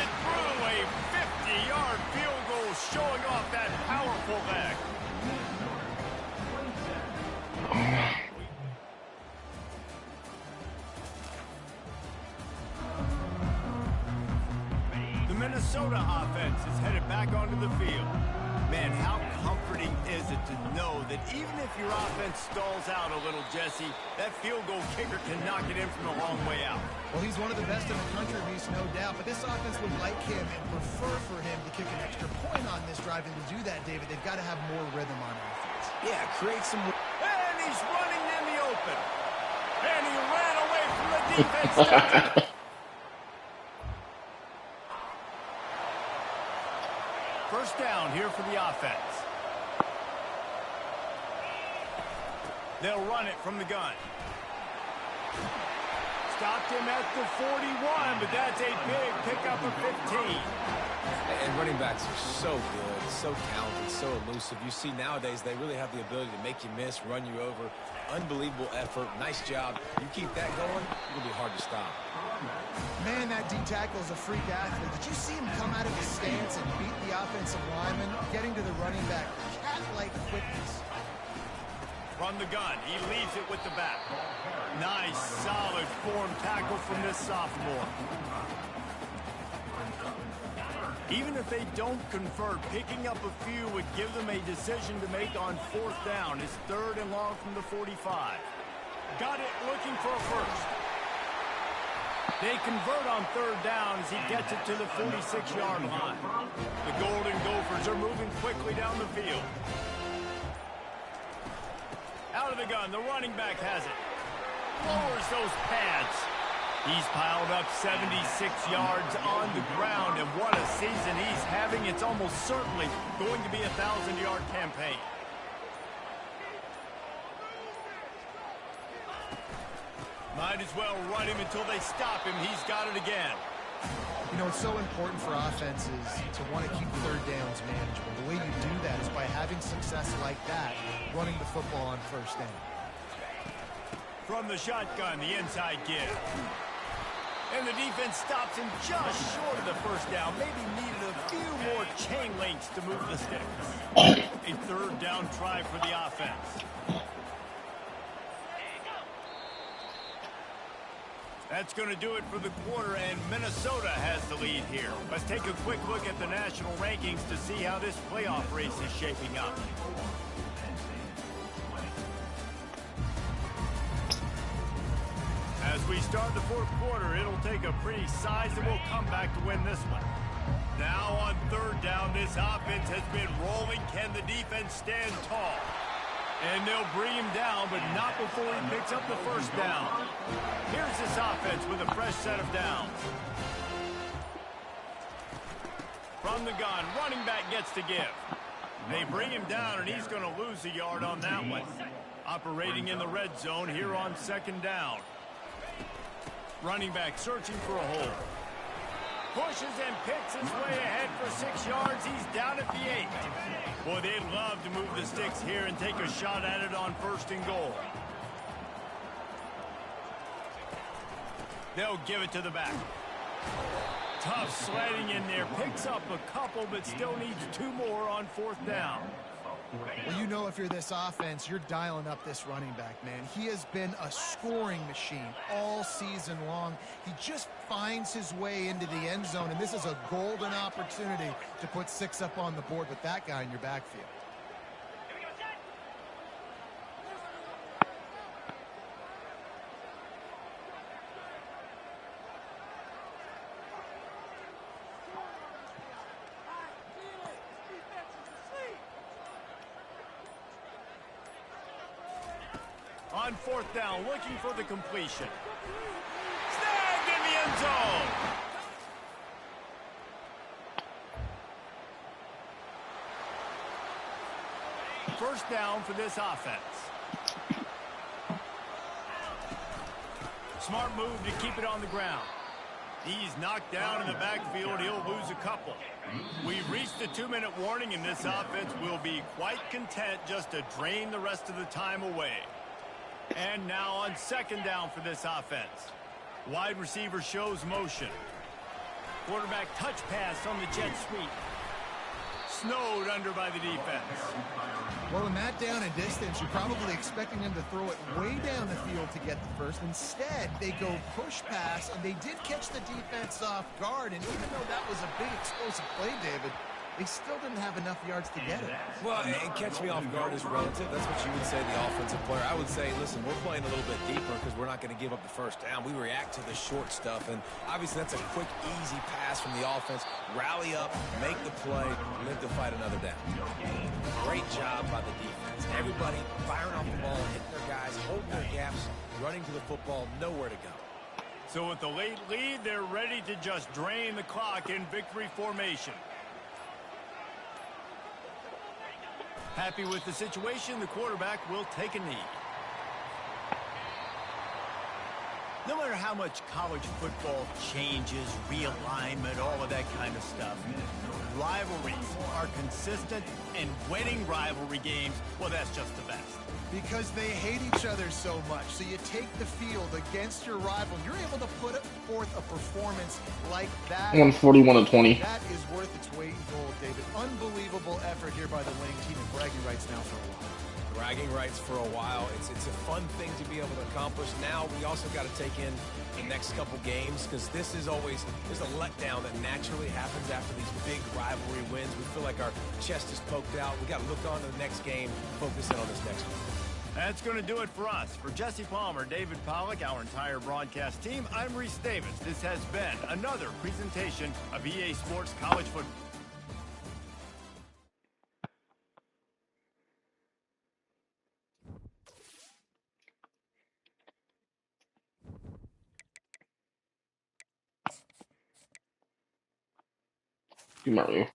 Minnesota offense is headed back onto the field. Man, how comforting is it to know that even if your offense stalls out a little, Jesse, that field goal kicker can knock it in from a long way out. Well, he's one of the best in the country, Reese, no doubt. But this offense would like him and prefer for him to kick an extra point on this drive. And to do that, David, they've got to have more rhythm on offense. Yeah, create some... And he's running in the open. And he ran away from the defense. First down here for the offense. They'll run it from the gun. Stopped him at the 41, but that's a big pickup of 15. And running backs are so good, so talented, so elusive. You see nowadays they really have the ability to make you miss, run you over. Unbelievable effort. Nice job. You keep that going, it'll be hard to stop. Man, that D-tackle is a freak athlete. Did you see him come out of his stance and beat the offensive lineman, getting to the running back? Cat-like quickness. From the gun, he leaves it with the back. Nice, solid form tackle from this sophomore. Even if they don't convert, picking up a few would give them a decision to make on 4th down. It's 3rd and long from the 45. Got it, looking for a 1st. They convert on 3rd down as he gets it to the 46-yard line. The Golden Gophers are moving quickly down the field. Out of the gun, the running back has it. Lowers those pads. He's piled up 76 yards on the ground, and what a season he's having. It's almost certainly going to be a 1,000-yard campaign. Might as well run him until they stop him. He's got it again. You know, it's so important for offenses to want to keep third downs manageable. The way you do that is by having success like that, running the football on first down. From the shotgun, the inside give. And the defense stops him just short of the first down. Maybe needed a few more chain links to move the sticks. A third down try for the offense. That's going to do it for the quarter, and Minnesota has the lead here. Let's take a quick look at the national rankings to see how this playoff race is shaping up. As we start the fourth quarter, it'll take a pretty sizable comeback to win this one. Now on third down, this offense has been rolling. Can the defense stand tall? And they'll bring him down, but not before he picks up the first down. Here's this offense with a fresh set of downs. From the gun, running back gets to give. They bring him down, and he's going to lose a yard on that one. Operating in the red zone here on second down. Running back searching for a hole. Pushes and picks his way ahead for 6 yards. He's down at the 8. Boy, they'd love to move the sticks here and take a shot at it on first and goal. They'll give it to the back. Tough sledding in there. Picks up a couple, but still needs 2 more on fourth down. Well, you know, if you're this offense, you're dialing up this running back, man. He has been a scoring machine all season long. He just finds his way into the end zone, and this is a golden opportunity to put 6 up on the board with that guy in your backfield. On fourth down, looking for the completion. Snagged in the end zone. First down for this offense. Smart move to keep it on the ground. He's knocked down in the backfield. He'll lose a couple. We've reached the 2-minute warning, and this offense will be quite content just to drain the rest of the time away. And now on second down for this offense. Wide receiver shows motion. Quarterback touch pass on the jet sweep. Snowed under by the defense. Well, in that down and distance, you're probably expecting them to throw it way down the field to get the first. Instead, they go push pass, and they did catch the defense off guard. And even though that was a big explosive play, David, they still didn't have enough yards to get it. Well, and catch me off guard is relative. That's what you would say, the offensive player. I would say, listen, we're playing a little bit deeper because we're not going to give up the first down. We react to the short stuff, and obviously that's a quick, easy pass from the offense. Rally up, make the play, live to fight another down. Great job by the defense. Everybody firing off the ball, hitting their guys, holding their gaps, running to the football, nowhere to go. So with the late lead, they're ready to just drain the clock in victory formation. Happy with the situation, the quarterback will take a knee. No matter how much college football changes, realignment, all of that kind of stuff, rivalries are consistent, and winning rivalry games, well, that's just the best. Because they hate each other so much. So you take the field against your rival. You're able to put forth a performance like that. 141-20. That is worth its weight in gold, David. Unbelievable effort here by the winning team, and bragging rights now for a while. Bragging rights for a while. It's a fun thing to be able to accomplish. Now we also got to take in the next couple games, because this is always, there's a letdown that naturally happens after these big rivalry wins. We feel like our chest is poked out. We got to look on to the next game, focus in on this next one. That's going to do it for us. For Jesse Palmer, David Pollack, our entire broadcast team, I'm Reese Davis. This has been another presentation of EA Sports College Football. Mario.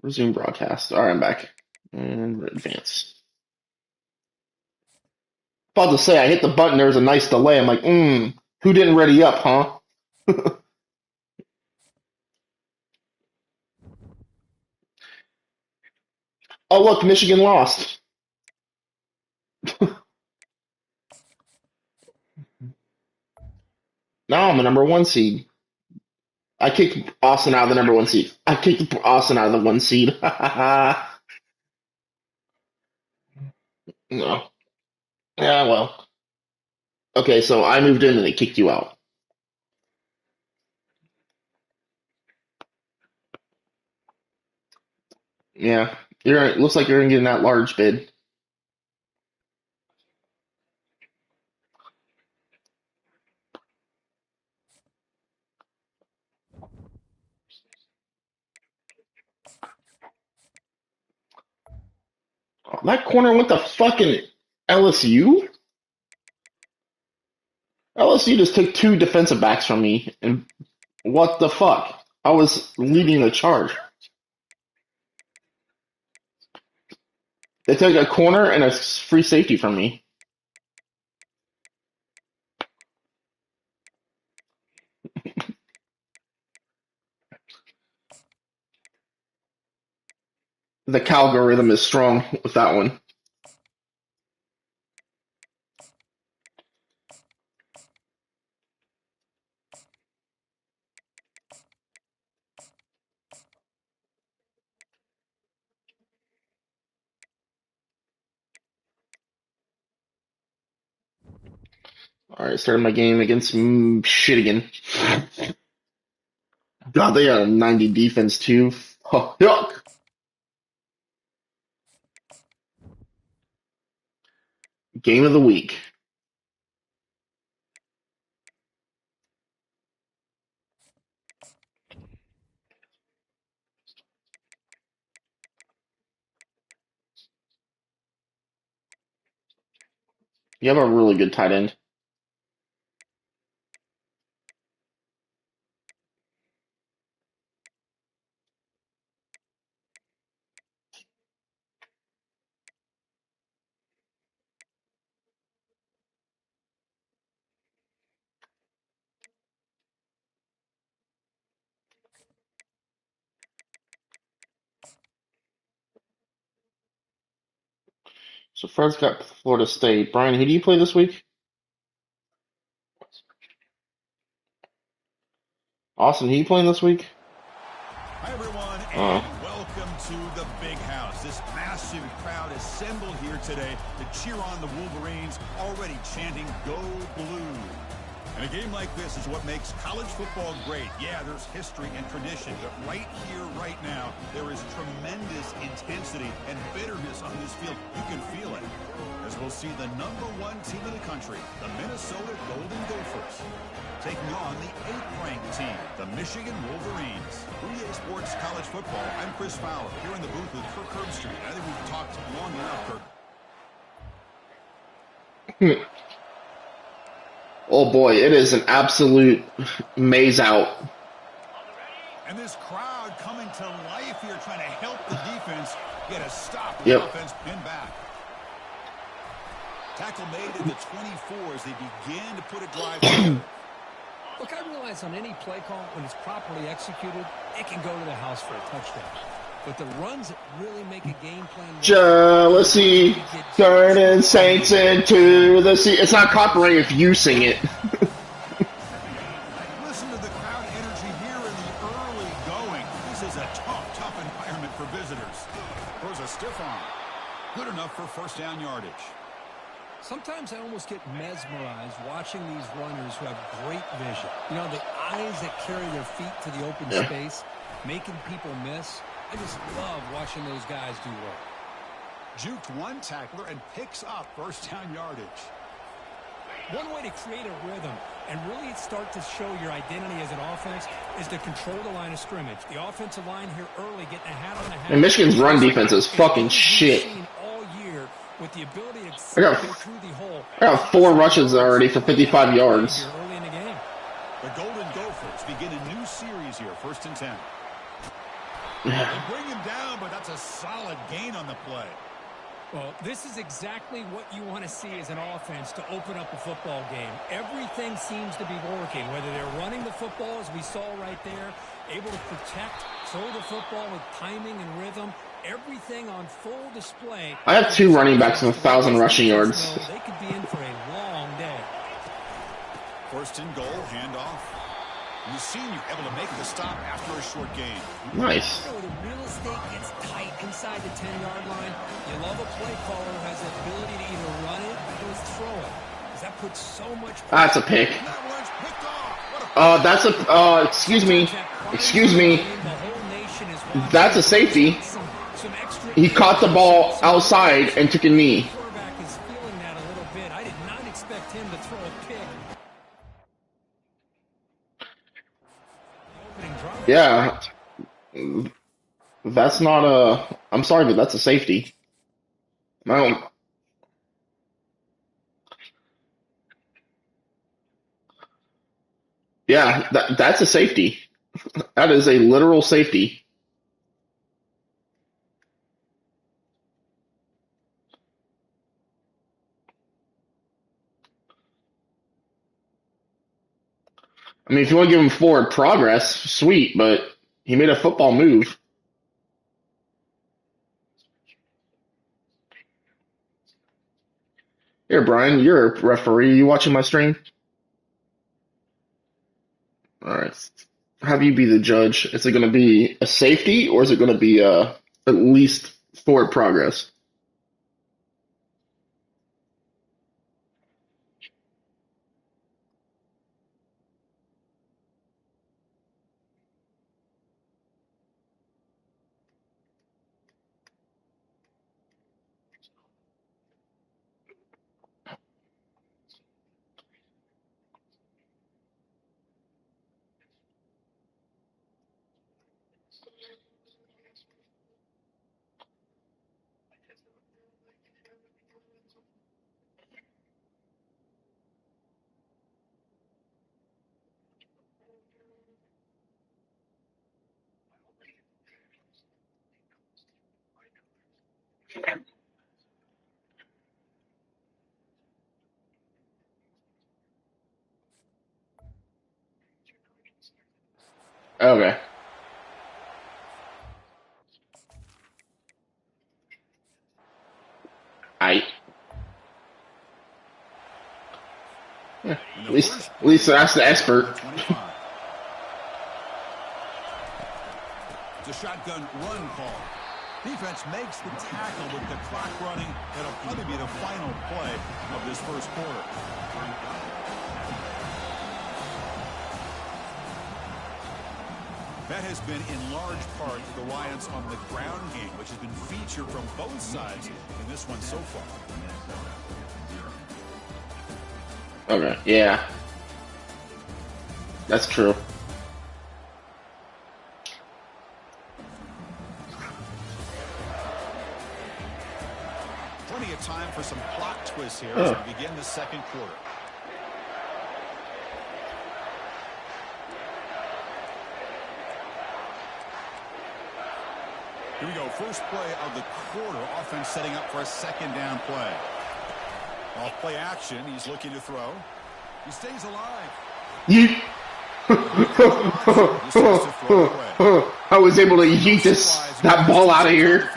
Resume broadcast. All right, I'm back. And advance. About to say, I hit the button. There was a nice delay. I'm like, who didn't ready up, huh? Oh, look, Michigan lost. Now I'm a number one seed. I kicked Austin out of the number one seed. I kicked Austin out of the one seed. No. Yeah, well. Okay, so I moved in and they kicked you out. Yeah. Looks like you're gonna get in that large bid. That corner went to fucking LSU? LSU just took 2 defensive backs from me, and what the fuck? I was leading the charge. They took a corner and a free safety from me. The algorithm is strong with that one. Alright, started my game against shit again. God, they got a 90 defense too. Oh, yuck. Game of the week. You have a really good tight end. So Fred's got Florida State. Brian, who do you play this week? Austin, who you playing this week? Hi, everyone, and welcome to the Big House. This massive crowd assembled here today to cheer on the Wolverines, already chanting, "Go Blue." And a game like this is what makes college football great. Yeah, there's history and tradition, but right here, right now, there is tremendous intensity and bitterness on this field. You can feel it. As we'll see the #1 team in the country, the Minnesota Golden Gophers, taking on the 8th-ranked team, the Michigan Wolverines. EA Sports College Football, I'm Chris Fowler, here in the booth with Kirk Herbstreit. I think we've talked long enough, Kirk. Oh boy, it is an absolute maze out. And this crowd coming to life here, trying to help the defense get a stop. The Yep. offense pinned back. Tackle made at the 24 as they began to put a drive together. Look, I realize on any play call, when it's properly executed, it can go to the house for a touchdown. But the runs that really make a game plan... Jealousy, turning saints into the sea. It's not copyright if you sing it. Listen to the crowd energy here in the early going. This is a tough environment for visitors. Throws a stiff arm. Good enough for first down yardage. Sometimes I almost get mesmerized watching these runners who have great vision. You know, the eyes that carry their feet to the open space, making people miss. I just love watching those guys do work. Juked one tackler and picks up first down yardage. One way to create a rhythm and really start to show your identity as an offense is to control the line of scrimmage. The offensive line here early getting a hat on the hat. And Michigan's run defense is fucking shit. All year with the ability I got 4 rushes already for 55 yards. Early in the game. The Golden Gophers begin a new series here, 1st and 10. They bring him down, but that's a solid gain on the play. Well, this is exactly what you want to see as an offense to open up a football game. Everything seems to be working, whether they're running the football, as we saw right there, able to protect, throw the football with timing and rhythm, everything on full display. I have 2 running backs with 1,000 rushing yards. They could be in for a long day. 1st and goal, handoff. And the senior able to make the stop after a short gain. Nice. You know, the real estate gets tight inside the 10-yard line. You love a play caller who has the ability to either run it or throw it, because that puts so much pressure. That's a pick. And that one's picked off. That's a, excuse me. Excuse me. That's a safety. He caught the ball outside and took a knee. Quarterback is feeling that a little bit. I did not expect him to throw a pick. Yeah. That's not a... I'm sorry, but that's a safety. I don't. Yeah, that's a safety. That is a literal safety. I mean, if you want to give him forward progress, sweet, but he made a football move. Here, Brian, you're a referee. You watching my stream? All right. Have you be the judge. Is it going to be a safety or is it going to be at least forward progress? Okay. I. Yeah, at least that's the expert. It's a shotgun run call. Defense makes the tackle with the clock running. That'll probably be the final play of this first quarter. That has been in large part the reliance on the ground game, which has been featured from both sides in this one so far. Okay, yeah. That's true. Plenty of time for some plot twists here as we begin the second quarter. Here we go. First play of the quarter. Offense setting up for a second down play. Off play action. He's looking to throw. He stays alive. I was able to yeet that ball out of here.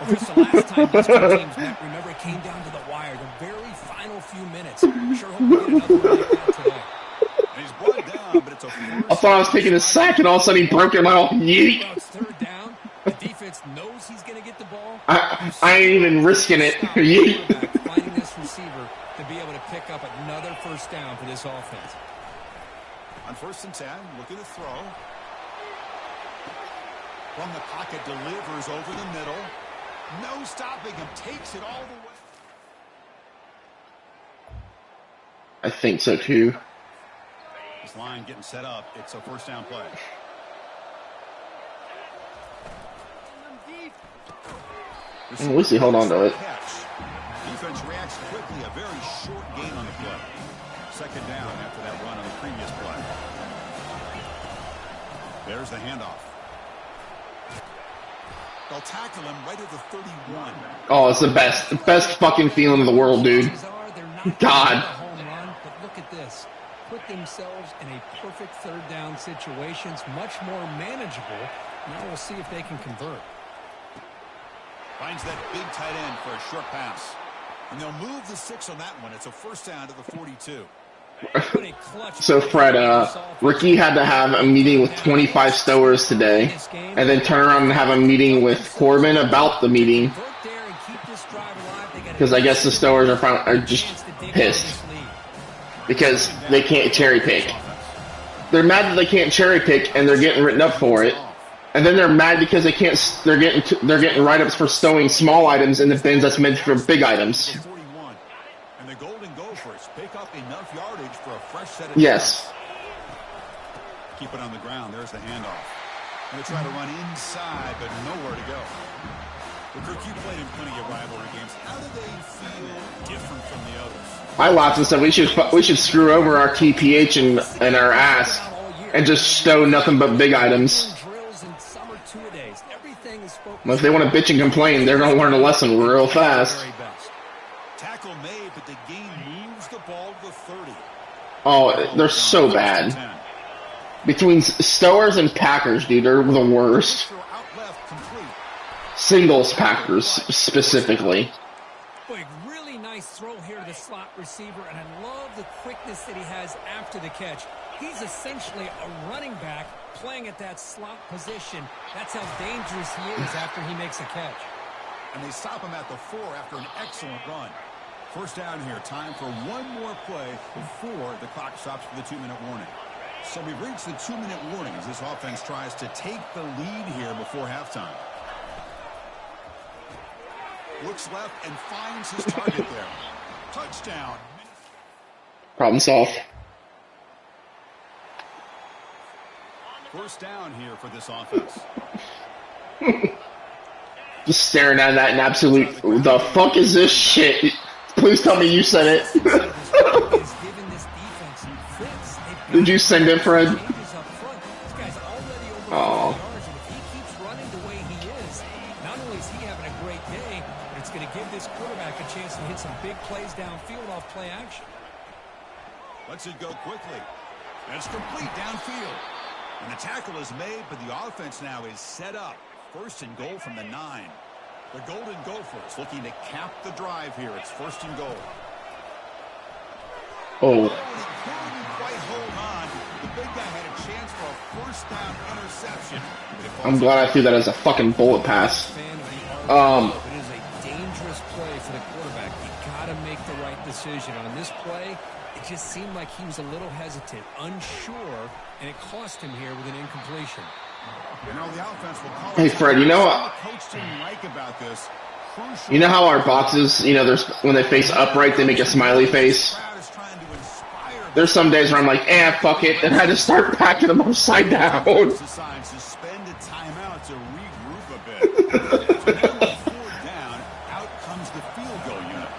Just the last time these two teams met, remember, it came down to the wire, the very final few minutes. Sure hope we get another one like that today. And he's brought down, but it's a first. I thought I was taking a sack, and all of a sudden he broke him out. Yeet. Well, it's third down. The defense knows he's going to get the ball. I ain't even risking it. Yeet. Finding this receiver to be able to pick up another first down for this offense. On 1st and 10, looking to throw. From the pocket, delivers over the middle. No stopping him. Takes it all the way. I think so too. This line getting set up. It's a first down play. At least he held on to it. Defense reacts quickly. A very short gain on the play. Second down after that run on the previous play. There's the handoff. They'll tackle him right at the 31. Oh, it's the best fucking feeling in the world, dude. God. But look at this. Put themselves in a perfect third down situations, much more manageable. Now we'll see if they can convert. Finds that big tight end for a short pass. And they'll move the 6 on that one. It's a first down to the 42. So, Fred, Ricky had to have a meeting with 25 stowers today, and then turn around and have a meeting with Corbin about the meeting, because I guess the stowers are just pissed because they can't cherry pick. They're mad that they can't cherry pick, and they're getting written up for it. And then they're mad because they can't. They're getting write-ups for stowing small items in the bins that's meant for big items. And the Golden Gophers pick up enough yardage for a fresh set of yes. Keep it on the ground. There's the handoff. Going to try to run inside, but nowhere to go. Well, Kirk, you played in plenty of rivalry games. How do they feel different from the others? I laughed and said we should screw over our TPH and our ass and just stow nothing but big items. If they want to bitch and complain, they're going to learn a lesson real fast. Tackle made, but the game moves the ball to the 30. Oh, they're so bad. Between Stowers and Packers, dude, they're the worst. Singles Packers, specifically. Boy, really nice throw here to the slot receiver, and I love the quickness that he has after the catch. He's essentially a running back playing at that slot position. That's how dangerous he is after he makes a catch. And they stop him at the 4 after an excellent run. First down here. Time for one more play before the clock stops for the 2-minute warning. So we've reached the 2-minute warning as this offense tries to take the lead here before halftime. Looks left and finds his target there. Touchdown. Problem solved. First down here for this offense. Just staring at that in absolute, the fuck is this shit? Please tell me you said it. Did you send it, Fred? Oh. Not only is he having a great day, but it's going to give this quarterback a chance to hit some big plays downfield off play action. Lets it go quickly. That's complete downfield. And the tackle is made, but the offense now is set up. First and goal from the 9. The Golden Gophers looking to cap the drive here. It's first and goal. Oh. He couldn't quite hold on. The big guy had a chance for a first down interception. I'm glad I threw that as a fucking bullet pass. It is a dangerous play for the quarterback. You got to make the right decision. On this play, it just seemed like he was a little hesitant, unsure, and it cost him here with an incompletion. You know, the offense will call Hey, Fred, you know what? Coach didn't like about this. You know how our boxes, you know, there's when they face upright, they make a smiley face? There's some days where I'm like, fuck it, and I just start packing them upside down. Suspend a timeout to regroup a bit. So now on 4th down, out comes the field goal unit.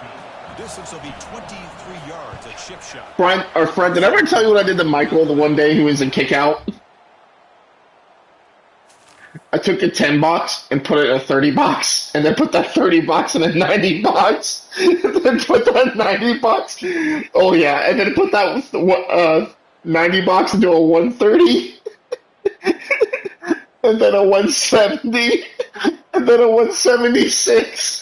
The distance will be 23 yards, a chip shot. Fred, did I ever tell you what I did to Michael the one day he was in kick out? I took a 10 box and put it in a 30 box, and then put that 30 box in a 90 box, and then put that 90 box. Oh yeah, and then put that 90 box into a 130, and then a 170, and then a 176,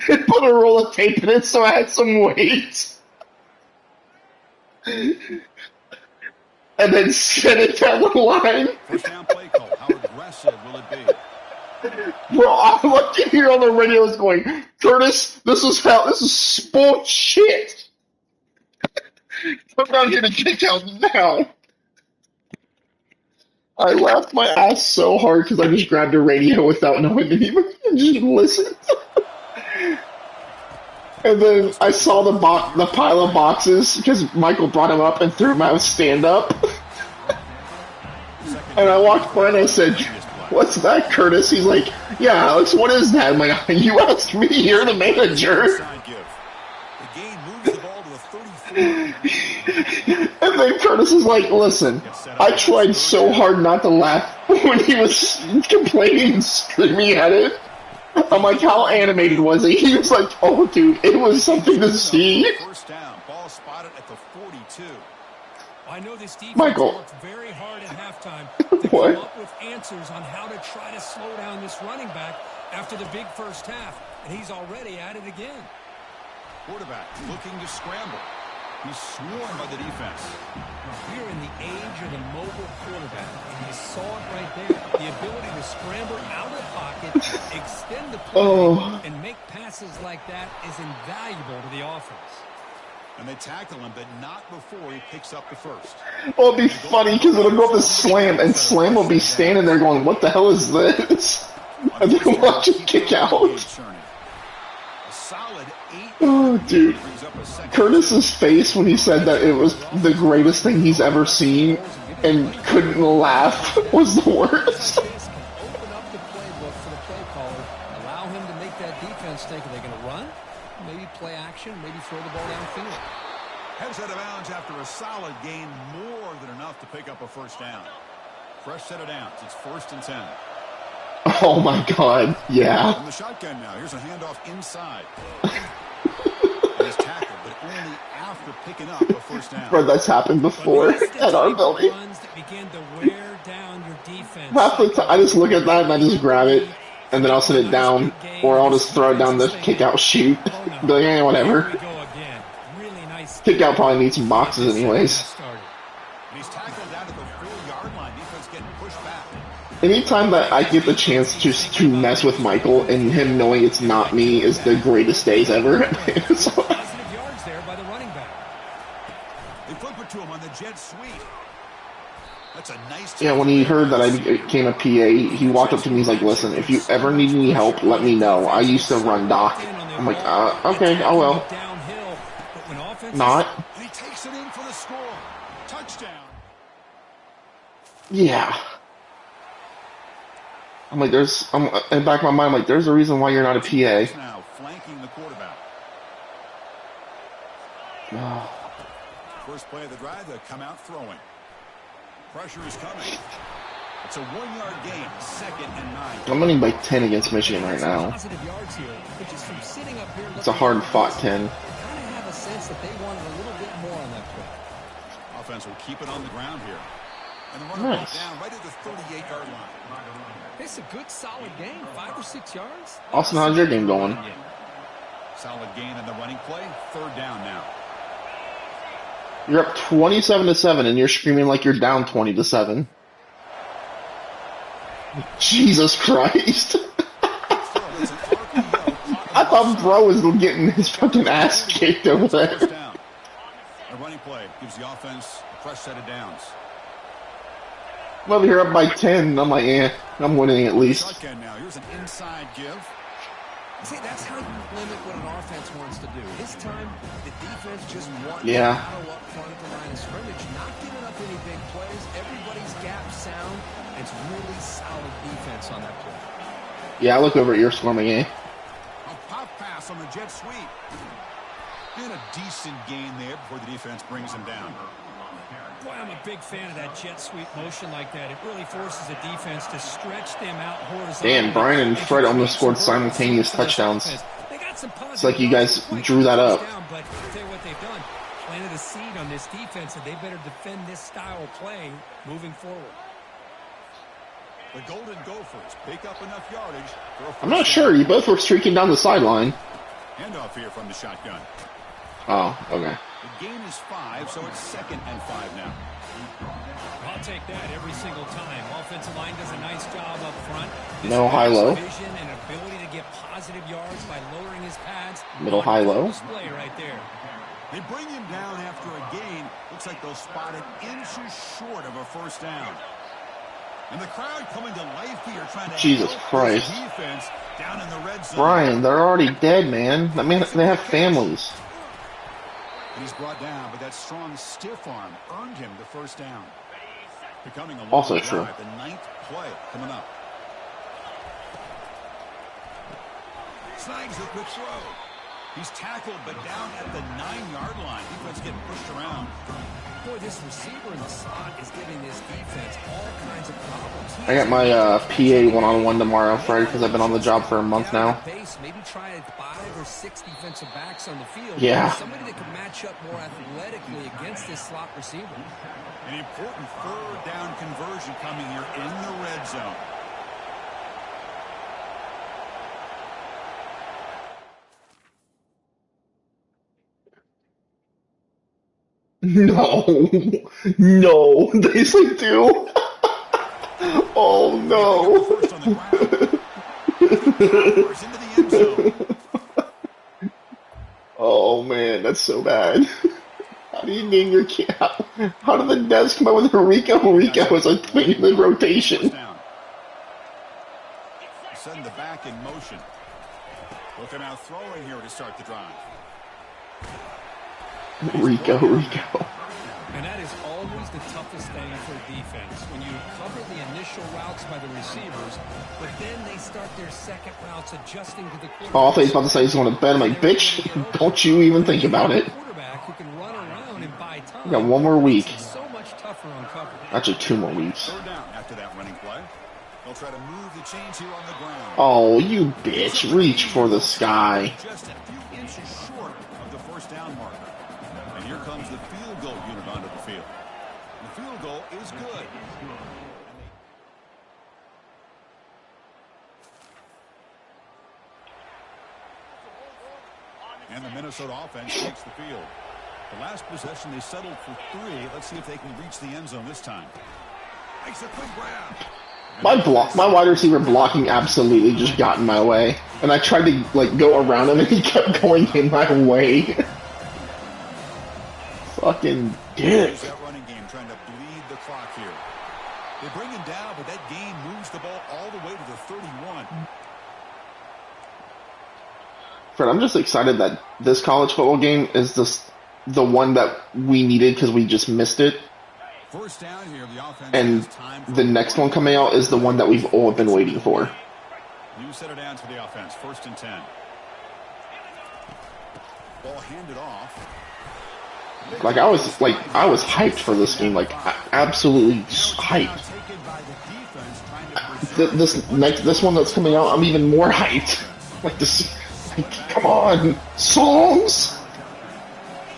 and put a roll of tape in it so I had some weight, and then send it down the line. First down play call. How aggressive will it be? Bro, I'm looking here on the radio is going, Curtis, this is bullshit. Come down here to kick out now. I laughed my ass so hard because I just grabbed a radio without knowing anyone and just listened. And then I saw the pile of boxes because Michael brought them up and threw them out stand up. And I walked by and I said, "What's that, Curtis?" He's like, "Yeah, Alex, what is that?" I'm like, "You asked me, you're the manager." The game moves the ball to a 34. And then Curtis is like, "Listen, I tried so hard not to laugh when he was complaining and screaming at it." I'm like, "How animated was he?" He was like, "Oh, dude, it was something to see." First down, ball spotted at the 42. I know this defense Michael. worked very hard at halftime to What? come up with answers on how to try to slow down this running back after the big first half, and he's already at it again. Quarterback looking to scramble. He's swarmed by the defense. We're in the age of the mobile quarterback, and you saw it right there. The ability to scramble out of the pocket, extend the play, and make passes like that is invaluable to the offense. And they tackle him, but not before he picks up the first. Well, it'll be funny because it'll go up to Slam, and Slam will be standing there going, "What the hell is this?" And then watch him kick out. A solid 8. Oh, dude. Curtis's face when he said that it was the greatest thing he's ever seen and couldn't laugh was the worst. This can open up the playbook for the play caller, allow allow him to make that defense think, are they going to run? Maybe play action, maybe throw the ball downfield. Heads out of bounds after a solid gain, more than enough to pick up a first down. Fresh set of downs. It's 1st and 10. Oh my God, yeah. From the shotgun now. Here's a handoff inside. He's tackled, but only after picking up a first down. Bro, that's happened before at our building. Half the time, I just look at that and I just grab it, and then I'll set it down, or I'll just throw it down the kick-out chute. Be like, eh, whatever. Kick-out probably needs some boxes anyways. He's tackled down at the 4-yard line. Defense getting pushed back. Anytime that I get the chance just to mess with Michael and him knowing it's not me is the greatest days ever. So, Positive yards there by the running back. They flip it to him on the jet sweep. That's a nice. yeah, when he heard that I became a PA, he walked up to me. He's like, "Listen, if you ever need any help, let me know. I used to run dock." I'm like, "Okay, I will." Not. And he takes it in for the score. Touchdown. Yeah. I'm like, in the back of my mind, I'm like, there's a reason why you're not a PA. Now flanking the quarterback. First play of the drive, they come out throwing. Pressure is coming. It's a 1-yard gain, 2nd and 9. I'm winning by 10 against Michigan right now. It's a hard-fought 10. That they wanted a little bit more on that play. Offense will keep it on the ground here. And the runner Nice. down right at the 38-yard line. It's a good, solid game. 5 or 6 yards. Austin, how's your game going? Solid gain in the running play. 3rd down now. You're up 27-7, and you're screaming like you're down 20-7. Jesus Christ! I thought Bro was getting his fucking ass kicked over there. A running play gives the offense a fresh set of downs. I'm over here up by 10, and I'm like, eh, I'm winning at least. Shotgun now. Here's an inside give. See, that's how you limit what an offense wants to do. This time, the defense just wants Yeah. to battle up front at the line of scrimmage, not giving up any big plays. Everybody's gap sound. It's really solid defense on that play. Yeah, I look over at your score, my game. A pop pass on the jet sweep. And a decent gain there before the defense brings him down. Boy, I'm a big fan of that jet sweep motion like that. It really forces the defense to stretch them out horizontally. Damn, Brian and Fred almost scored simultaneous touchdowns. It's like you guys drew that up. But I'll tell you what they've done. Planted a seed on this defense, and they better defend this style of play moving forward. The Golden Gophers pick up enough yardage for a first I'm not down. sure. You both were streaking down the sideline. Handoff here from the shotgun. Oh, okay. The gain is 5, so it's 2nd and 5 now. I'll take that every single time. Offensive line does a nice job up front. No high-low. Vision and ability to get positive yards by lowering his pads. Middle high-low. Display right there. They bring him down after a gain. Looks like they'll spot it inches short of a first down. And the crowd coming to life here trying to Jesus help Christ. this defense down in the red zone. Brian, they're already dead, man. I mean, they have families. And he's brought down, but that strong stiff arm earned him the first down. Becoming a long Also drive, true. the 9th play coming up. Snags the quick throw. He's tackled, but down at the 9-yard line. Defense getting pushed around. Boy, this receiver in the slot is giving this defense all kinds of problems. I got my PA one-on-one tomorrow, Fred, because I've been on the job for a month now. Maybe try 5 or 6 defensive backs on the field. Yeah. Somebody that could match up more athletically against this slot receiver. An important 3rd down conversion coming here in the red zone. No. No. They say do. Oh, no. First on the ground. Into the end zone. Oh, man, that's so bad. How do you name your kid? How did the Devs come up with Rico? Rico is a thing in the rotation. Send the back in motion. Looking out throwing here to start the drive. Rico. And that is always the toughest thing for defense. When you cover the initial routes by the receivers, but then they start their second routes adjusting to the quarterback. Oh, I thought he was about to say he's going to bed. I'm like, bitch, don't you even think about it. Quarterback who can run around and buy time. We got one more week. So much tougher on coverage. Actually, 2 more weeks. Third down after that running play. They'll try to move the chains here on the ground. Oh, you bitch. Reach for the sky. Just a few inches short of the first down marker. And here comes the field goal unit onto the field. The field goal is good. And the Minnesota offense takes the field. The last possession, they settled for 3. Let's see if they can reach the end zone this time. Makes a quick grab. My wide receiver blocking absolutely just got in my way. And I tried to like go around him and he kept going in my way. Fucking dick. That running game trying to bleed the clock here. They bring him down, but that gain moves the ball all the way to the 31. Fred, I'm just excited that this college football game is the one that we needed because we just missed it. First down here, the offense And has time for the next one coming out is the one that we've all been waiting for. You set it down to the offense. 1st and 10. Ball handed off. Like I was hyped for this game, like absolutely hyped. This one that's coming out, I'm even more hyped. Like this, like, come on, songs.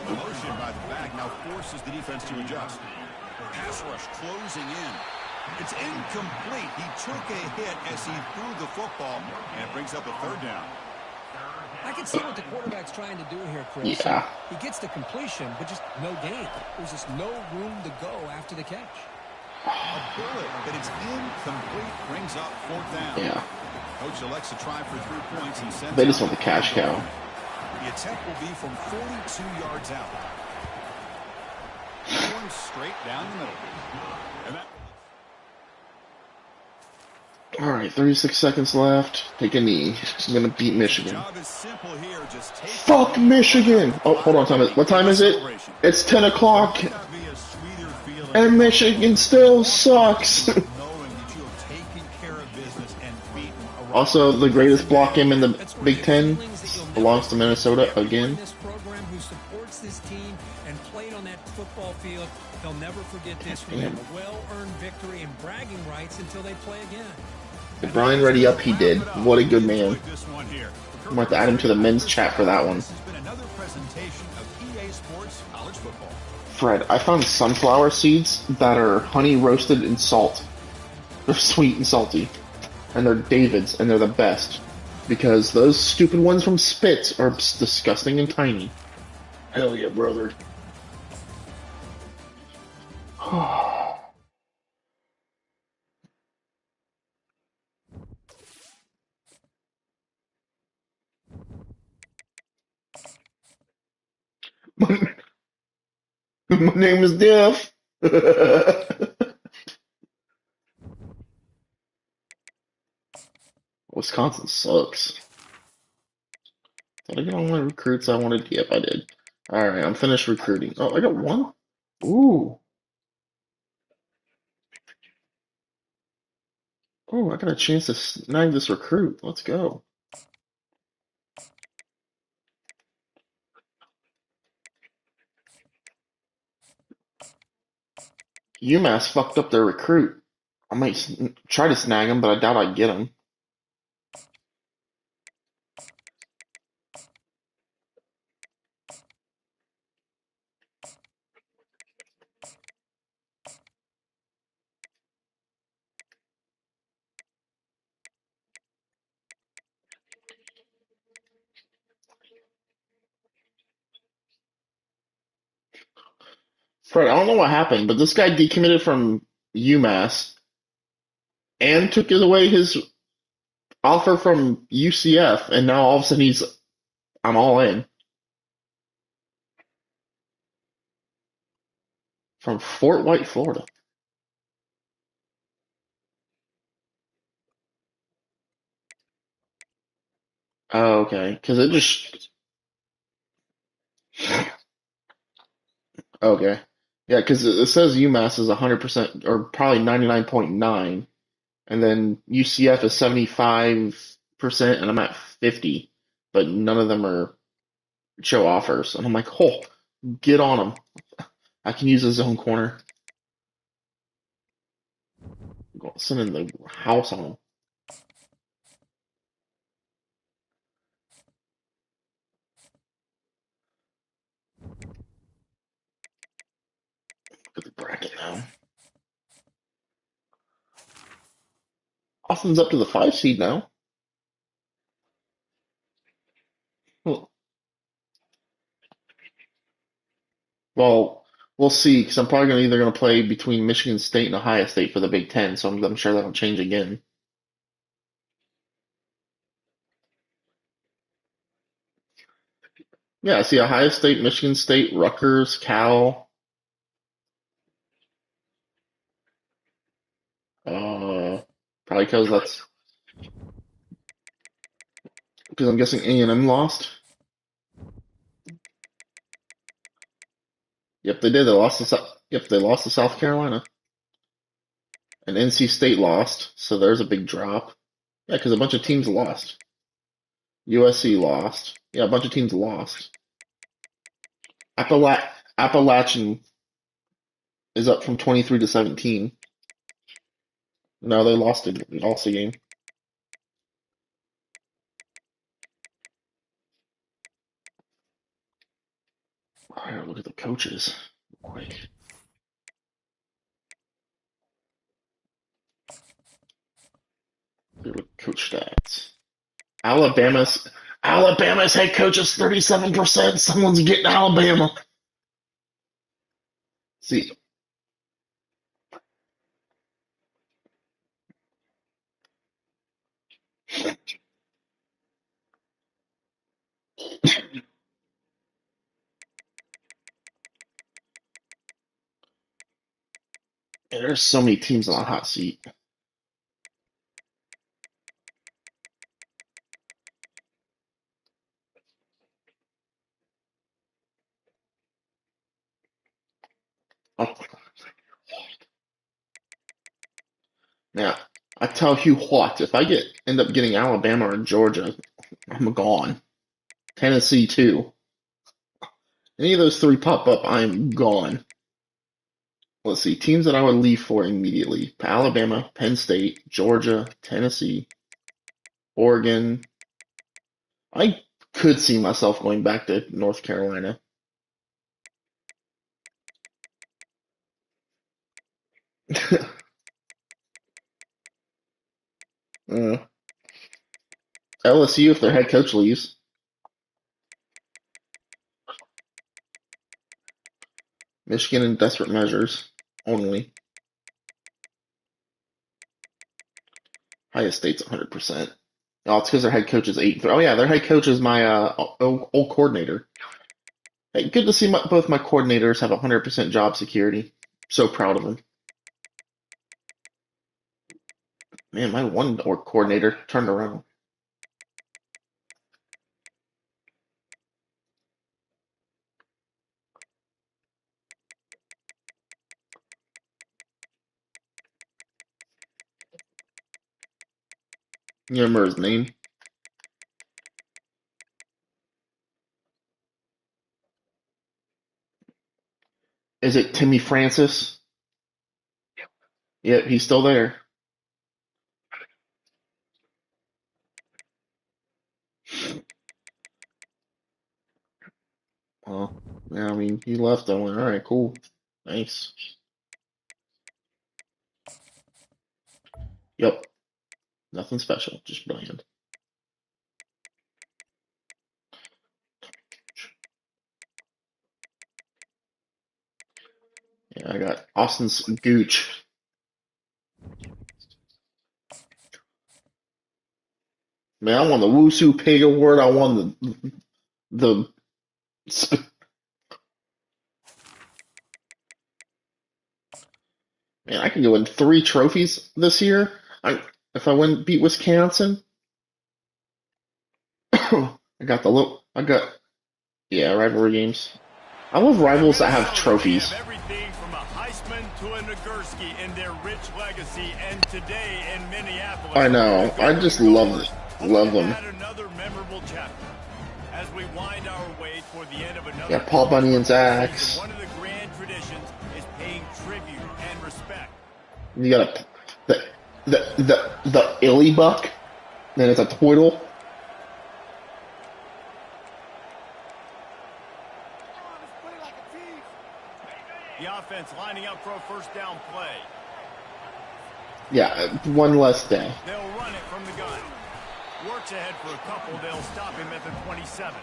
Motion by the back now forces the defense to adjust. Pass rush closing in. It's incomplete. He took a hit as he threw the football, and it brings up a 3rd down. I can see what the quarterback's trying to do here, Chris. Yeah. He gets the completion, but just no gain. There's just no room to go after the catch. A bullet, but it's incomplete. Brings up 4th down. Yeah. Coach elects to try for 3 points and sends They just out want the cash cow. The attempt will be from 42 yards out. Going straight down the middle. And that All right, 36 seconds left. Take a knee. I'm gonna beat Michigan. job is simple here. Just take Fuck Michigan! Oh, hold on, time. What time is it? It's 10 o'clock, Might not be a sweeter feeling and Michigan still sucks. knowing that you have taken care of business and beaten a Also, the greatest block game in the Big Ten belongs to Minnesota again. This program who supports this team and played on that football field, they'll never forget this win. A well-earned victory and bragging rights until they play again. Did Brian ready up? He did. What a good man. this one here. I'm going to add him to the men's chat for that one. This has been another presentation of EA Sports College Football. Fred, I found sunflower seeds that are honey roasted in salt. They're sweet and salty. And they're David's, and they're the best. Because those stupid ones from Spitz are disgusting and tiny. Hell yeah, brother. My name is Def. Wisconsin sucks. Did I get all my recruits I wanted? Yep, I did. Alright, I'm finished recruiting. Oh, I got one? Ooh. Oh, I got a chance to snag this recruit. Let's go. UMass fucked up their recruit. I might try to snag him, but I doubt I'd get him. Fred, I don't know what happened, but this guy decommitted from UMass and took away his offer from UCF, and now all of a sudden I'm all in. From Fort White, Florida. Oh, okay. Because it just... Okay. Yeah, because it says UMass is 100% or probably 99.9, and then UCF is 75%, and I'm at 50, but none of them are show offers. And I'm like, oh, get on them. I can use a zone corner. Send in the house on them. Look at the bracket now. Austin's up to the 5 seed now. Well, we'll see, because I'm probably either going to play between Michigan State and Ohio State for the Big Ten, so I'm sure that'll change again. Yeah, I see Ohio State, Michigan State, Rutgers, Cal. Uh, Probably because I'm guessing A&M lost. Yep, they did. They lost to South Carolina, and NC State lost. So there's a big drop. Yeah, because a bunch of teams lost. USC lost. Yeah, a bunch of teams lost. Appalachian is up from 23 to 17. No, they lost a game. I gotta look at the coaches real quick. Look at coach stats. Alabama's head coach is 37%. Someone's getting Alabama. See, there's so many teams on the hot seat. Oh, now, I tell you what, if I end up getting Alabama or Georgia, I'm gone. Tennessee too. Any of those three pop up, I'm gone. Let's see, teams that I would leave for immediately: Alabama, Penn State, Georgia, Tennessee, Oregon. I could see myself going back to North Carolina. uh, LSU if their head coach leaves. Michigan in desperate measures only. Ohio State's 100%. Oh, it's because their head coach is 8. Oh yeah, their head coach is my old coordinator. Hey, good to see both my coordinators have 100% job security. So proud of them. Man, my one coordinator turned around. You remember his name? Is it Timmy Francis? Yep, he's still there. Well, yeah, I mean, he left. I went, all right, cool. Nice. Yep, nothing special, just brilliant. Yeah, I got Austin's Gooch. Man, I won the Wusu Pig Award. I won the man. I can go win 3 trophies this year. If I beat Wisconsin, I got the little. I got yeah rivalry games. I love rivals that have trophies. to a Nagurski in their rich legacy, and today in Minneapolis. I know. I just love them. Another memorable chapter. As we wind our way toward the end of another. Yeah, Paul Bunyan's axe. One of the grand traditions is paying tribute and respect. You got the illy buck. Then it's a twiddle. The offense lining up for a first down play. Yeah, one less day. They'll run it from the gun. Works ahead for a couple. They'll stop him at the 27.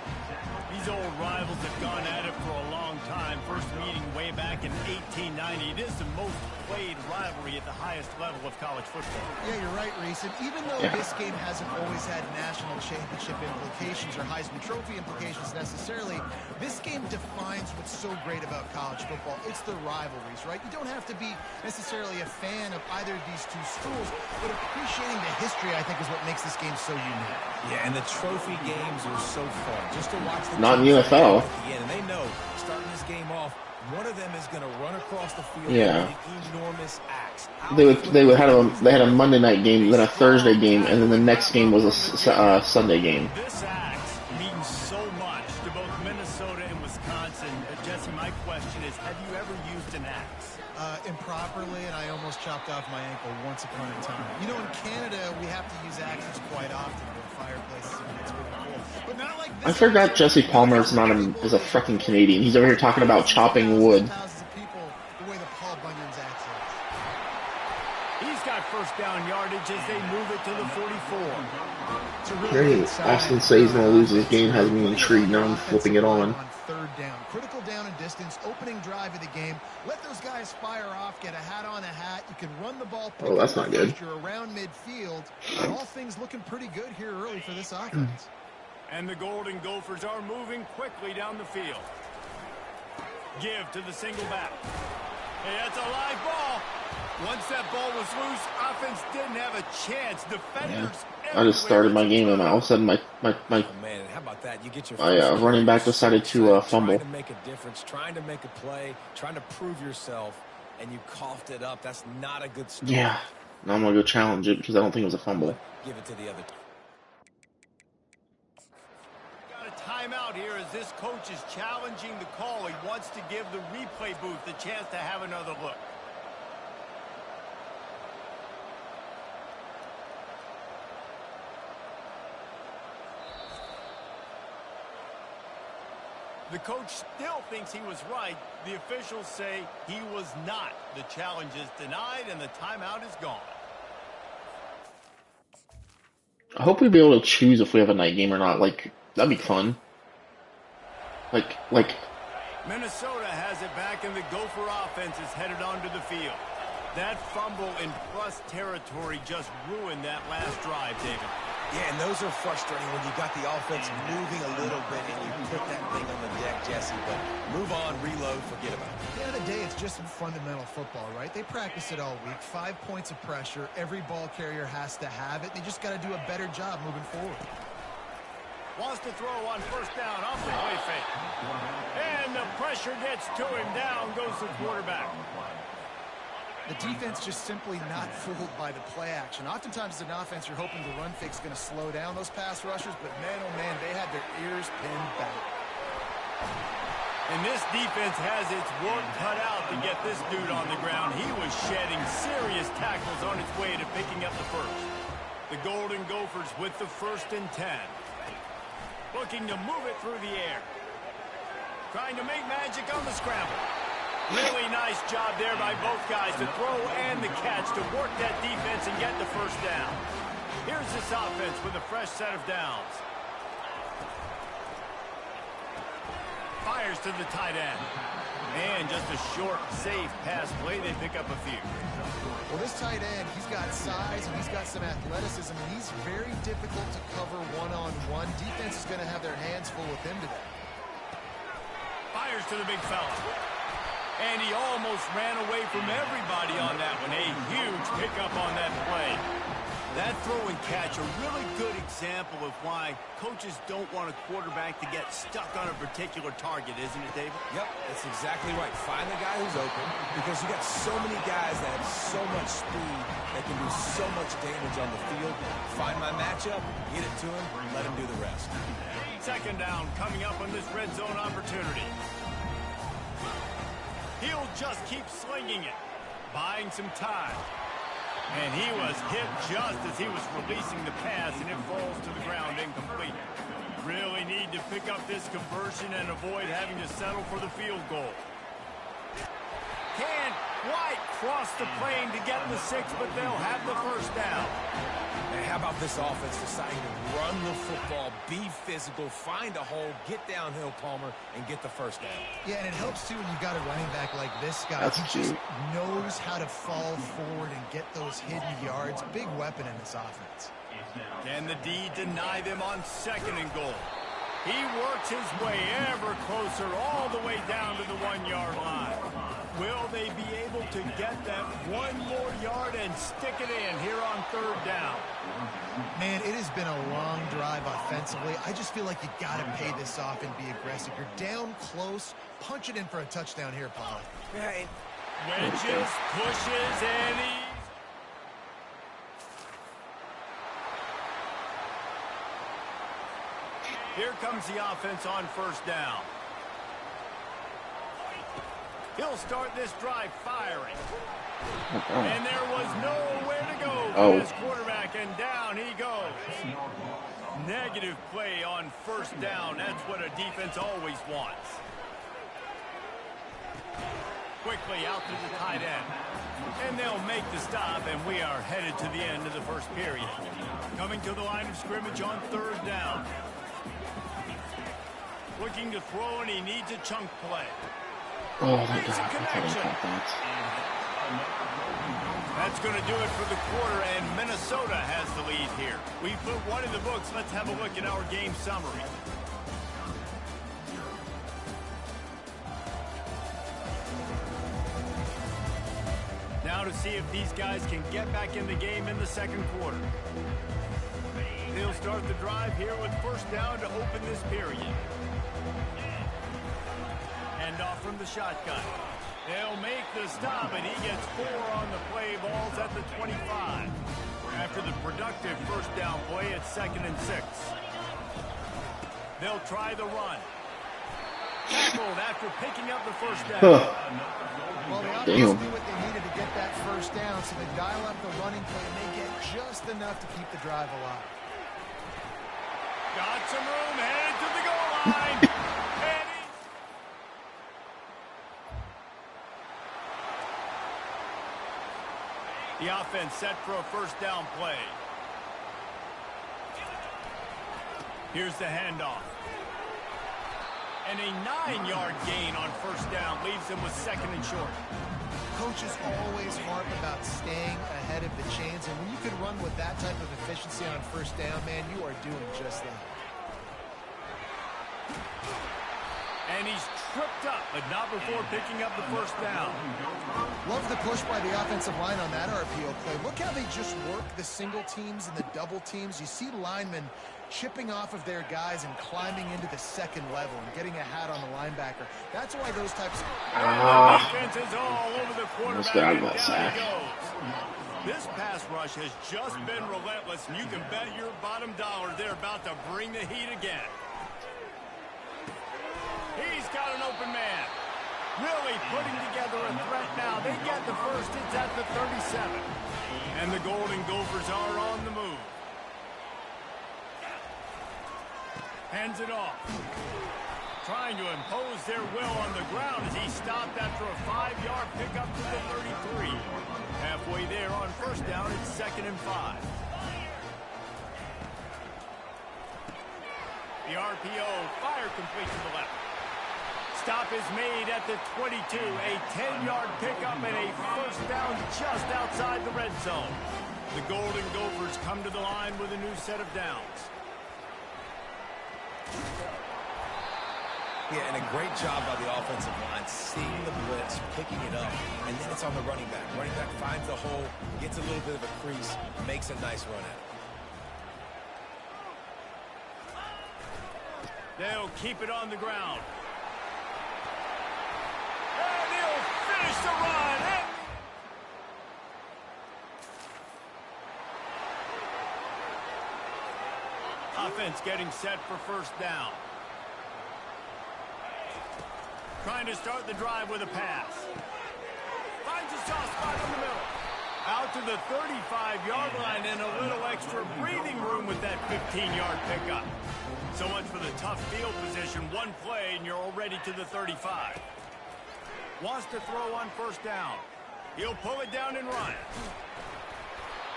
These old rivals have gone at it for a long time. First meeting way back in 1890. It is the most played rivalry at the highest level of college football. Yeah, you're right, Reese. And even though this game hasn't always had national championship implications or Heisman Trophy implications necessarily, this game defines what's so great about college football. It's the rivalries, right? You don't have to be necessarily a fan of either of these two schools, but appreciating the history, I think, is what makes this game so unique. Yeah, and the trophy games are so fun. Just to watch the not in the NFL. And they know, starting this game off, one of them is going to run across the field with an enormous axe. They had a Monday night game, then a Thursday game, and then the next game was a Sunday game. This axe means so much to both Minnesota and Wisconsin. Jesse, my question is, have you ever used an axe? Improperly, and I almost chopped off my ankle once upon a time. You know, in Canada, we have to use axes quite often with fireplaces, and it's really cool. But not like this. I forgot Jesse Palmer is a fucking Canadian. He's over here talking about chopping wood. Thousands of people, the way that Paul Bunyan's axe is. He's got first down yardage as they move it to the 44. Hearing Austin say he's going to lose this game has me intrigued. Now I'm flipping it on. Third down. Critical down and distance. Opening drive of the game. Let those guys fire off. Get a hat on a hat. You can run the ball. Oh, that's not good. You're around midfield. All things looking pretty good here early for this offense. And the Golden Gophers are moving quickly down the field. Give to the single back. Hey, that's a live ball. Once that ball was loose, offense didn't have a chance. Defenders. Yeah. I just started my game, and all of a sudden my man, how about that? You get your running back decided to fumble. Trying to make a difference, trying to make a play, trying to prove yourself, and you coughed it up. That's not a good start. Yeah. Now I'm gonna go challenge it because I don't think it was a fumble. Give it to the other. Got a timeout here as this coach is challenging the call. He wants to give the replay booth the chance to have another look. The coach still thinks he was right. The officials say he was not. The challenge is denied and the timeout is gone. I hope we'll be able to choose if we have a night game or not. Like, that'd be fun. Like. Minnesota has it back and the Gopher offense is headed onto the field. That fumble in plus territory just ruined that last drive, David. Yeah, and those are frustrating when you got the offense moving a little bit and you put that thing on the deck, Jesse. But move on, reload, forget about it. At the end of the day, it's just some fundamental football, right? They practice it all week. 5 points of pressure. Every ball carrier has to have it. They just got to do a better job moving forward. Wants to throw on first down off the play fake. And the pressure gets to him. Down goes the quarterback. The defense just simply not fooled by the play action. Oftentimes, as an offense, you're hoping the run fake's going to slow down those pass rushers, but man, oh man, they had their ears pinned back. And this defense has its work cut out to get this dude on the ground. He was shedding serious tackles on its way to picking up the first. The Golden Gophers with the 1st and 10. Looking to move it through the air. Trying to make magic on the scramble. Really nice job there by both guys to throw and the catch to work that defense and get the first down. Here's this offense with a fresh set of downs. Fires to the tight end. And just a short, safe pass play. They pick up a few. Well, this tight end, he's got size and he's got some athleticism, and he's very difficult to cover one-on-one. Defense is going to have their hands full with him today. Fires to the big fella. And he almost ran away from everybody on that one. A huge pickup on that play. That throw and catch, a really good example of why coaches don't want a quarterback to get stuck on a particular target, isn't it, David? Yep, that's exactly right. Find the guy who's open, because you got so many guys that have so much speed that can do so much damage on the field. Find my matchup, get it to him, let him do the rest. Second down coming up on this red zone opportunity. He'll just keep slinging it, buying some time. And he was hit just as he was releasing the pass, and it falls to the ground incomplete. Really need to pick up this conversion and avoid having to settle for the field goal. Can't quite cross the plane to get the 6, but they'll have the first down. And how about this offense deciding to run the football, be physical, find a hole, get downhill, Palmer, and get the first down? Yeah, and it helps, too, when you've got a running back like this guy. That's he just knows how to fall forward and get those hidden yards. Big weapon in this offense. Can the D deny them on 2nd and goal? He works his way ever closer all the way down to the 1-yard line. Will they be able to get that 1 more yard and stick it in here on 3rd down? Man, it has been a long drive offensively. I just feel like you got to pay this off and be aggressive. You're down close. Punch it in for a touchdown here, Paul. Right. Wedges, pushes, and he's... Here comes the offense on 1st down. He'll start this drive firing. And there was nowhere to go for his quarterback, and down he goes. Negative play on 1st down. That's what a defense always wants. Quickly out to the tight end. And they'll make the stop, and we are headed to the end of the 1st period. Coming to the line of scrimmage on 3rd down. Looking to throw, and he needs a chunk play. Oh, my God. That's going to do it for the quarter, and Minnesota has the lead here. We put 1 in the books. Let's have a look at our game summary. Now to see if these guys can get back in the game in the 2nd quarter. They'll start the drive here with 1st down to open this period. Hand off from the shotgun. They'll make the stop, and he gets 4 on the play. Ball's at the 25. After the productive 1st down play, it's 2nd and 6. They'll try the run. Tackled after picking up the 1st down. Well, the offense knew what they needed to get that 1st down, so they dial up the running play, and they get just enough to keep the drive alive. Got some room, headed to the goal line. The offense set for a 1st down play. Here's the handoff. And a 9-yard gain on 1st down leaves them with 2nd and short. Coaches always harp about staying ahead of the chains, and when you can run with that type of efficiency on 1st down, man, you are doing just that. And he's tripped up, but not before picking up the 1st down. Love the push by the offensive line on that RPO play. Look how they just work the single teams and the double teams. You see linemen chipping off of their guys and climbing into the 2nd level and getting a hat on the linebacker. That's why those types of... defense is all over the quarterback, and down he goes. This pass rush has just been relentless, and you can bet your bottom dollar they're about to bring the heat again. He's got an open man. Really putting together a threat now. They get the 1st. It's at the 37. And the Golden Gophers are on the move. Hands it off. Trying to impose their will on the ground as he stopped after a 5-yard pickup to the 33. Halfway there on 1st down, it's 2nd and 5. The RPO fire complete to the left. Stop is made at the 22. A 10-yard pickup and a 1st down just outside the red zone. The Golden Gophers come to the line with a new set of downs. Yeah, and a great job by the offensive line, seeing the blitz, picking it up, and then it's on the running back. Running back finds the hole, gets a little bit of a crease, makes a nice run at it. They'll keep it on the ground. And he'll finish the run. Offense getting set for first down. Trying to start the drive with a pass. Finds a soft spot in the middle. Out to the 35-yard line and a little extra breathing room with that 15-yard pickup. So much for the tough field position. One play and you're already to the 35. Wants to throw on first down. He'll pull it down and run.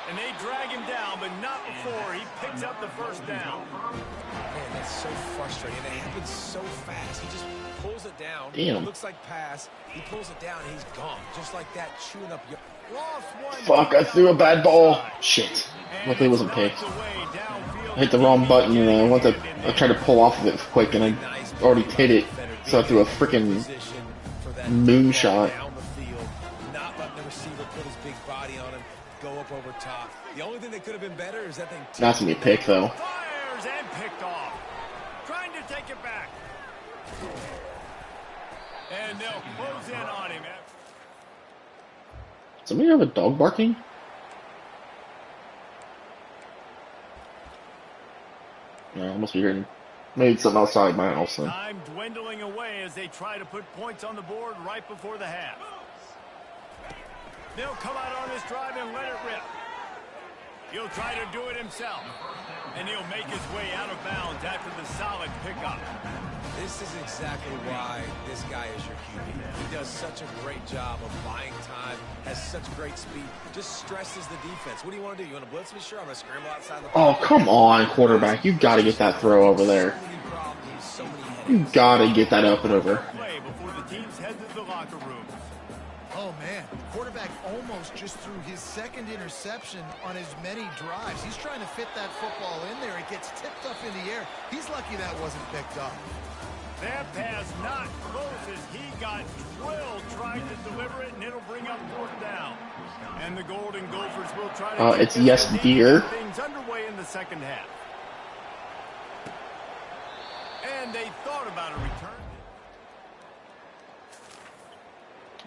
And they drag him down, but not before he picks up the first down. Man, that's so frustrating. It happens so fast. He just pulls it down. Damn. It looks like pass. He pulls it down, and he's gone. Just like that, chewing up your... Fuck, I threw a bad ball. Shit. Luckily it wasn't picked. I hit the wrong button and I tried to pull off of it quick and I already hit it. So I threw a freaking moonshot. Not letting the receiver put his big body on him, go up over top. The only thing that could have been better is that thing... That's gonna be a pick though. Fires and picked off. Trying to take it back. And they'll close in on him. Somebody have a dog barking? Yeah, I must be hearing maybe something outside my house then. Time dwindling away as they try to put points on the board right before the half. They'll come out on this drive and let it rip. He'll try to do it himself. And he'll make his way out of bounds after the solid pickup. This is exactly why this guy is your QB. He does such a great job of buying time, has such great speed, just stresses the defense. What do you want to do? You want to blitz me? Sure, I'm going to scramble outside the Oh, come on, quarterback. You gotta get that throw over there. You gotta get that up and over. Play before the teams head to the locker room. Oh, man. Quarterback almost just threw his second interception on as many drives. He's trying to fit that football in there. It gets tipped up in the air. He's lucky that wasn't picked up. That pass not close as he got drilled trying to deliver it, and it'll bring up fourth down. And the Golden Gophers will try to it's yes, dear. Things underway in the second half. And they thought about a return.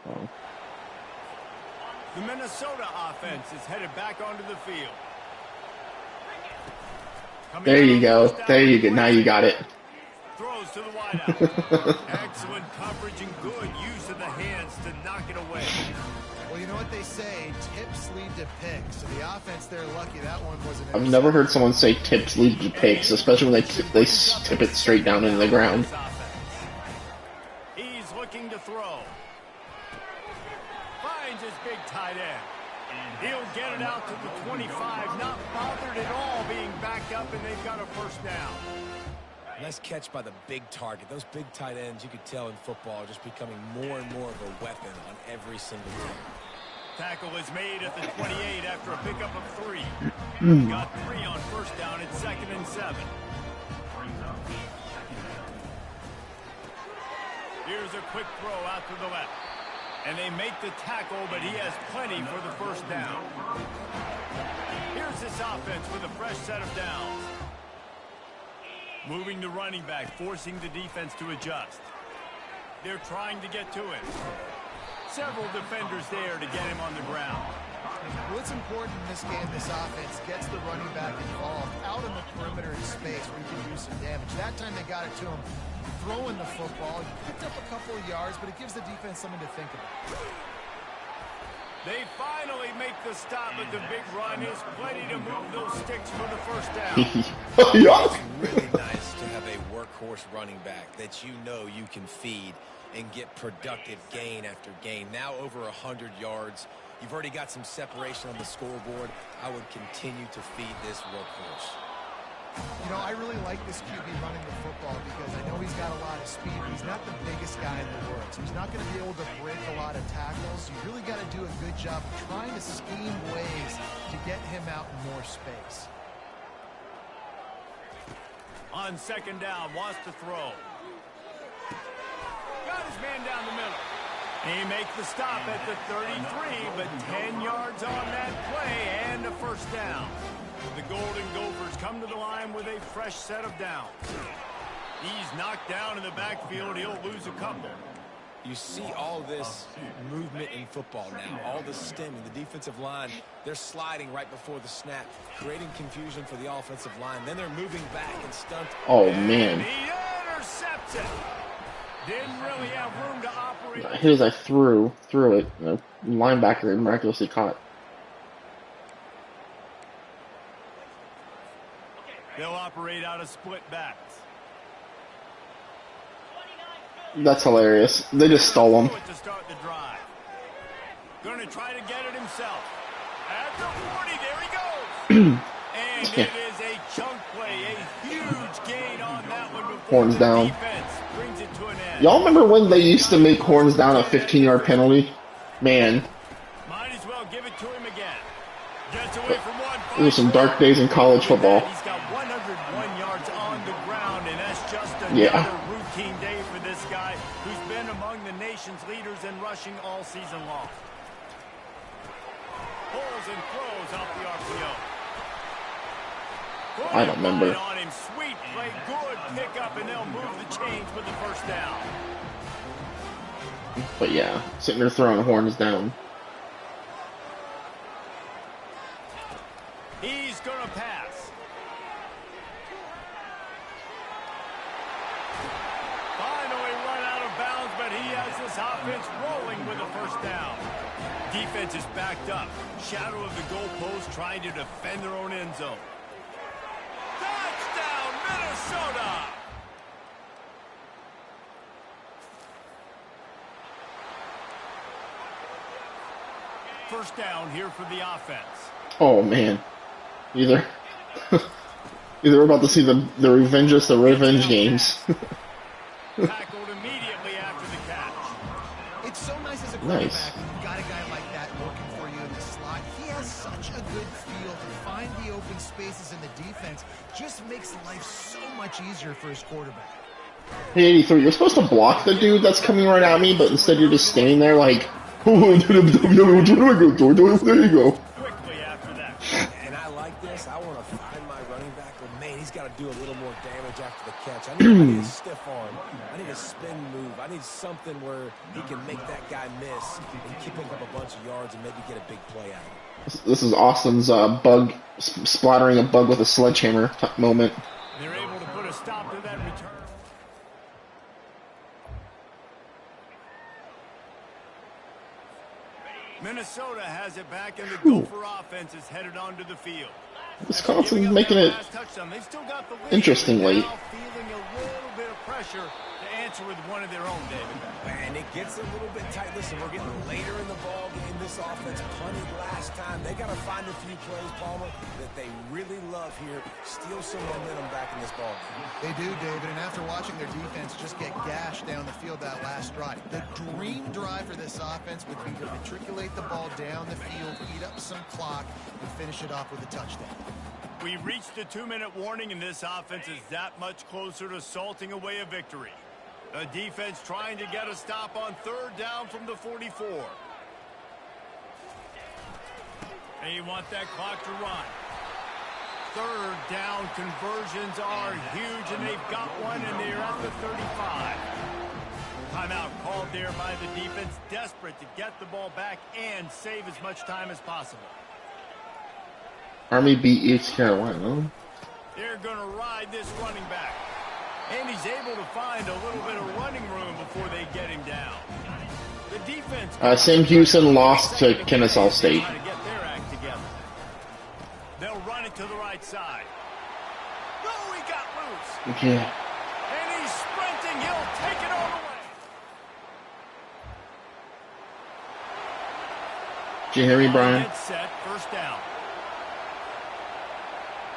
Oh. The Minnesota offense is headed back onto the field. There you go. There you go. Now you got it. Throws to the wideout. Excellent coverage and good use of the hands to knock it away. Well, you know what they say, tips lead to picks. So the offense, they're lucky that one wasn't. I've never heard someone say tips lead to picks, especially when they tip it straight down into the ground. He's looking to throw. Finds his big tight end. He'll get it out to the 25, not bothered at all being backed up, and they've got a first down. Nice catch by the big target. Those big tight ends, you could tell in football, are just becoming more and more of a weapon on every single team. Tackle is made at the 28 after a pickup of 3. Got 3 on first down at 2nd and 7. Here's a quick throw out to the left. And they make the tackle, but he has plenty for the first down. Here's this offense with a fresh set of downs. Moving the running back, forcing the defense to adjust. They're trying to get to it. Several defenders there to get him on the ground. What's important in this game, this offense gets the running back involved out in the perimeter in space where he can do some damage. That time they got it to him throwing the football. He picked up a couple of yards, but it gives the defense something to think about. They finally make the stop, but the big run is plenty to move those sticks for the first down. It's really nice to have a workhorse running back that you know you can feed and get productive gain after gain. Now over 100 yards. You've already got some separation on the scoreboard. I would continue to feed this workhorse. You know, I really like this QB running the football because I know he's got a lot of speed, but he's not the biggest guy in the world. So he's not going to be able to break a lot of tackles. You really got to do a good job of trying to scheme ways to get him out in more space. On second down, wants to throw. man down the middle. He makes the stop at the 33, but 10 yards on that play and a first down. The Golden Gophers come to the line with a fresh set of downs. He's knocked down in the backfield. He'll lose a couple. You see all this movement in football now, all the stemming. The defensive line, they're sliding right before the snap, creating confusion for the offensive line. Then they're moving back and stunt. Oh, man. And he intercepts it. Didn't really have room to operate. Hit as I threw it. The linebacker miraculously caught. They'll operate out of split backs. That's hilarious. They just stole him. To start the drive. Going to try to get it himself. At the 40, there he goes. And it is a chunk play, a huge gain on that one before Horns the down. defense brings it to an end. Y'all remember when they used to make horns down a 15-yard penalty? Man, Might as well give it to him again. Gets away from one. those were some dark days in college football. He's got 101 yards on the ground, and that's just another Yeah. routine day for this guy who's been among the nation's leaders in rushing all season long. Pulls and throws off the RPO. I don't remember. On him. Sweet play, good pickup, and they'll move the chains with the first down. But yeah, sitting there throwing horns down. He's going to pass. Finally run out of bounds, but he has this offense rolling with a first down. Defense is backed up. Shadow of the goalpost trying to defend their own end zone. Touchdown, Minnesota! First down here for the offense. Oh man, either we're about to see the revenge games. Tackled immediately after the catch. It's so nice as a Nice. quarterback when you've got a guy like that working for you in the slot. He has such a good feel to find the open spaces in the defense. Just makes life so much easier for his quarterback. Hey, 83, you're supposed to block the dude that's coming right at me, but instead you're just standing there like, oh, there you go. Quickly after that. And I like this. I want to find my running back, but man, he's got to do a little more damage after the catch. I need a stiff arm. I need a spin move. I need something where he can make that guy miss and keep up a bunch of yards and maybe get a big play out of it. This is Austin's bug, splattering a bug with a sledgehammer moment. They're able to put a stop to that return. Minnesota has it back, and the Gopher offense is headed onto the field. Wisconsin's making it They've still got the lead. interesting late. Now feeling a little bit of pressure to answer with one of their own, David. And it gets a little bit tight. Listen, we're getting later in the ball game. This offense punted last time. They got to find a few plays, Palmer, that they really love here. Steal some momentum back in this ball game. They do, David, and after watching their defense just get gashed down the field that last drive, the dream drive for this offense would be to matriculate the ball down the field, eat up some clock, and finish it off with a touchdown. We reached the 2-minute warning, and this offense is that much closer to salting away a victory. The defense trying to get a stop on third down from the 44. And you want that clock to run. Third down conversions are huge, and they've got one, and they're at the 35. Timeout called there by the defense, desperate to get the ball back and save as much time as possible. Army beat East Carolina. They're going to ride this running back. And he's able to find a little bit of running room before they get him down. The defense... Sam Houston lost to Kennesaw State. Try to get their act together. They'll run it to the right side. No, he got loose. Yeah. And he's sprinting. He'll take it all the way. Did you hear me, Brian? Get set. First down.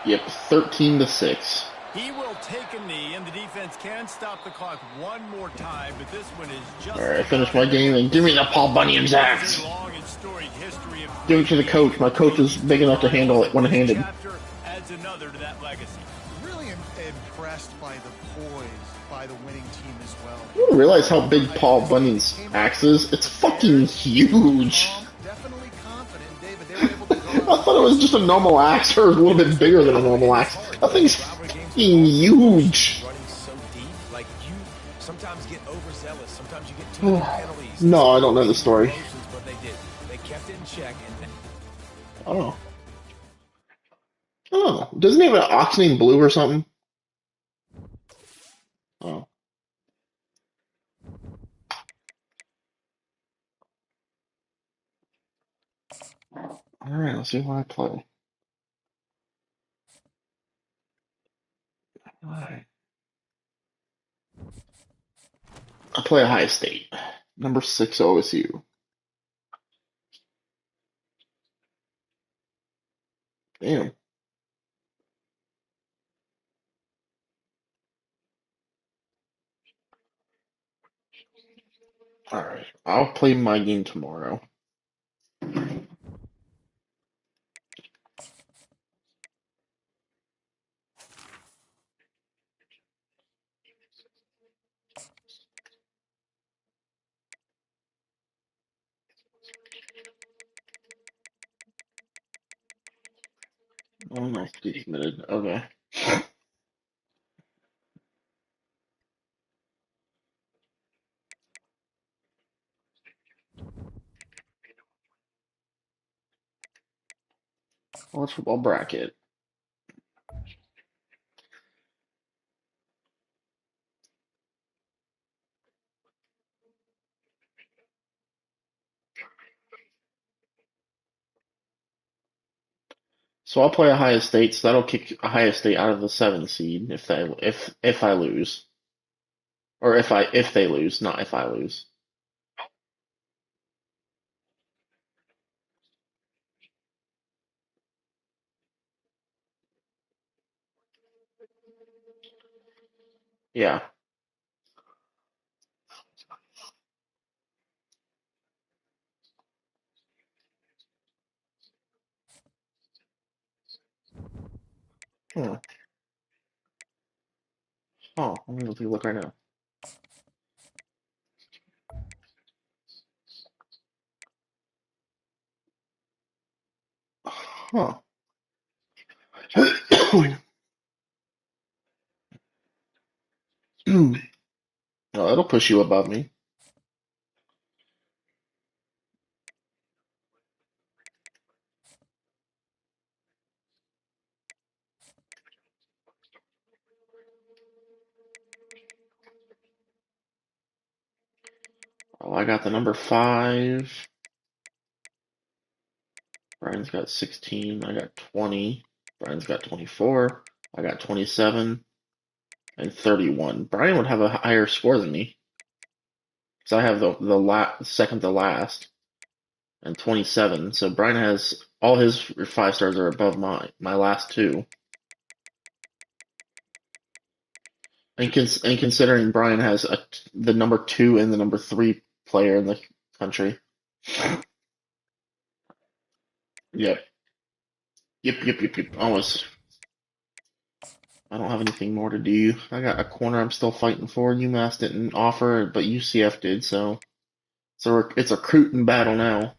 Yep, 13-6. He will take a knee, and the defense can stop the clock one more time, but this one is just... All right, finish my game and give me the Paul Bunyan Zax. Long and storied history of... Give it to the coach. My coach is big enough to handle it one-handed. Chapter adds another to that legacy. Really impressed by the poise by the winning team as well. You don't realize how big Paul Bunyan's axe is? It's fucking huge. Definitely confident, David. They were able to I thought it was just a normal axe or a little bit bigger than a normal axe. That thing's fucking huge. Running so deep, like you sometimes get overzealous. Sometimes you get too many penalties. No, I don't know the story. But they did. They kept it in check. And I don't know. Oh, doesn't he have an ox named Blue or something? Oh. Alright, let's see what I play. Alright. I play Ohio State. Number 6 OSU. Damn. Alright. I'll play my game tomorrow. Oh no, get committed. Okay. College football bracket. So I'll play Ohio State, so that'll kick Ohio State out of the 7th seed if I lose. Or if they lose, not if I lose. Yeah. Huh. Oh, I'm gonna take a look right now. Huh. Oh, that'll push you above me. Well, I got the number 5. Brian's got 16. I got 20. Brian's got 24. I got 27 and 31. Brian would have a higher score than me because I have the second to last and 27. So Brian has all his 5 stars are above my last 2. And considering Brian has the number 2 and the number 3 player in the country. Yep. Yep. Almost. I don't have anything more to do. I got a corner I'm still fighting for. UMass didn't offer, but UCF did, so it's a recruiting battle now.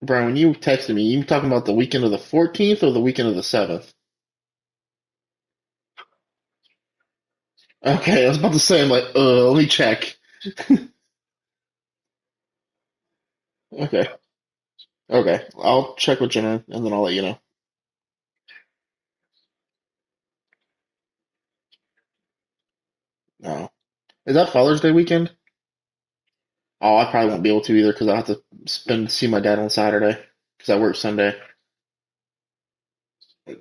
Brian, when you texted me, you talking about the weekend of the 14th or the weekend of the 7th? Okay, I was about to say, I'm like, let me check. Okay, okay, I'll check with Jenna and then I'll let you know. No, is that Father's Day weekend? Oh, I probably won't be able to either because I have to see my dad on Saturday because I work Sunday. Yeah,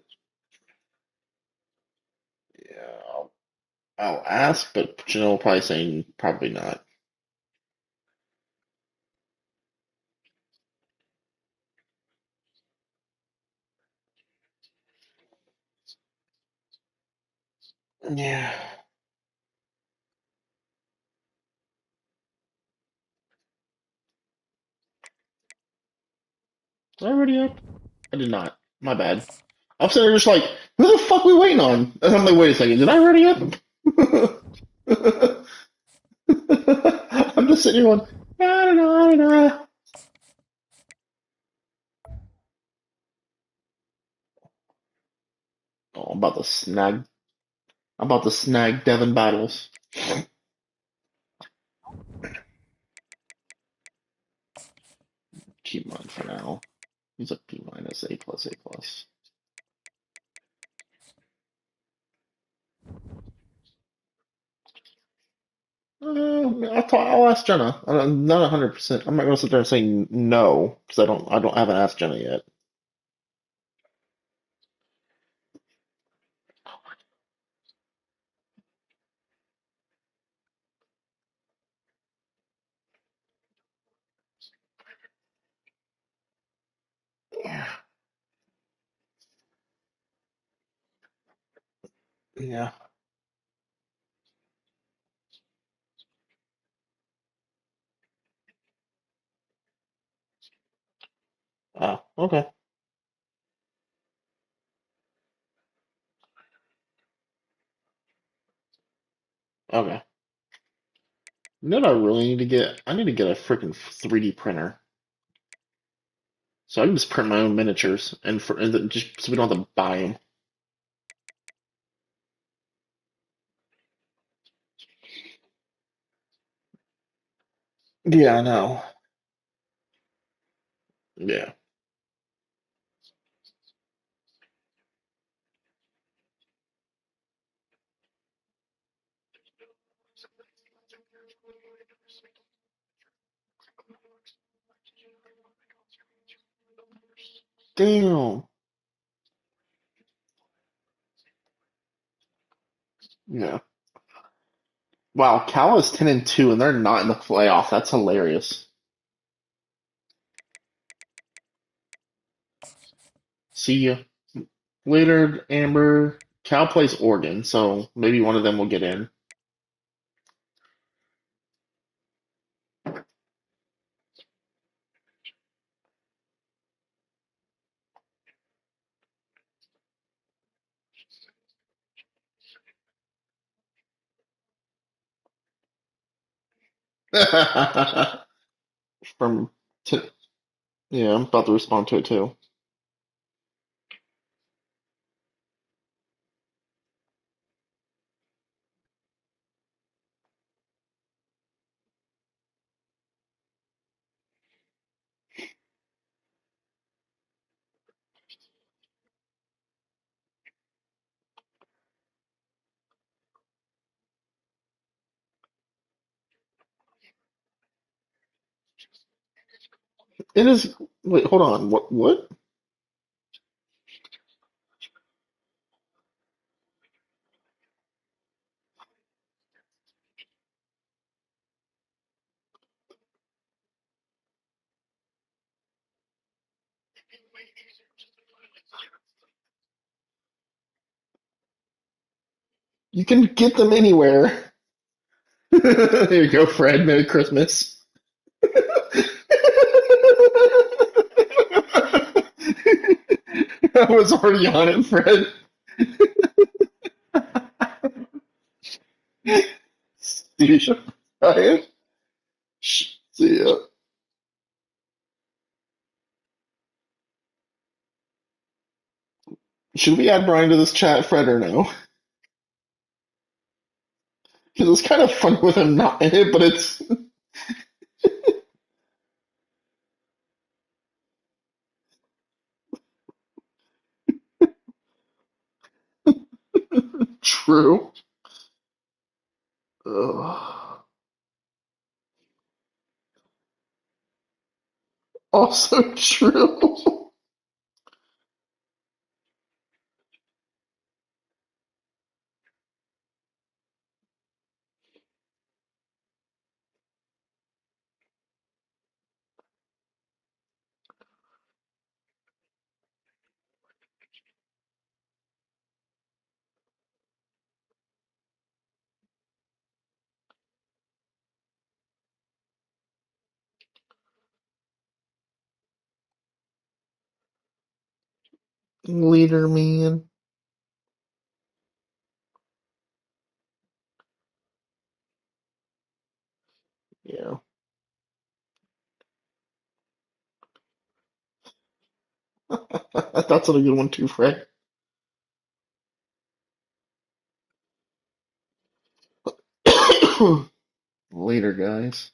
I'll ask, but Jenna will probably say probably not. Yeah. Did I already up? I did not. My bad. I'm sitting there just like, who the fuck we waiting on? And I'm like, wait a second, did I already up? I'm just sitting here going, I don't know, I don't know. Oh, I'm about to snag Devin Battles. Keep mine for now. He's a B minus, A plus, A plus. I'll ask Jenna. I'm not 100%. I'm not gonna sit there and say no because I haven't asked Jenna yet. Yeah. Yeah. Oh, okay. Okay. You know what I really need to get? I need to get a freaking 3D printer so I can just print my own miniatures and just so we don't have to buy them. Yeah, I know. Yeah. Damn. Yeah. Wow, Cal is 10-2 and they're not in the playoff. That's hilarious. See ya later, Amber. Cal plays Oregon, so maybe one of them will get in. From t Yeah, I'm about to respond to it too. It is. Wait, hold on. What? What? You can get them anywhere. There you go, Fred. Merry Christmas. I was already on it, Fred. See you, Ryan. See ya. Should we add Brian to this chat, Fred, or no? Because it's kind of fun with him not in it, but it's true. Ugh. Also true. Leader man. Yeah. That's a good one too, Fred. Later, guys.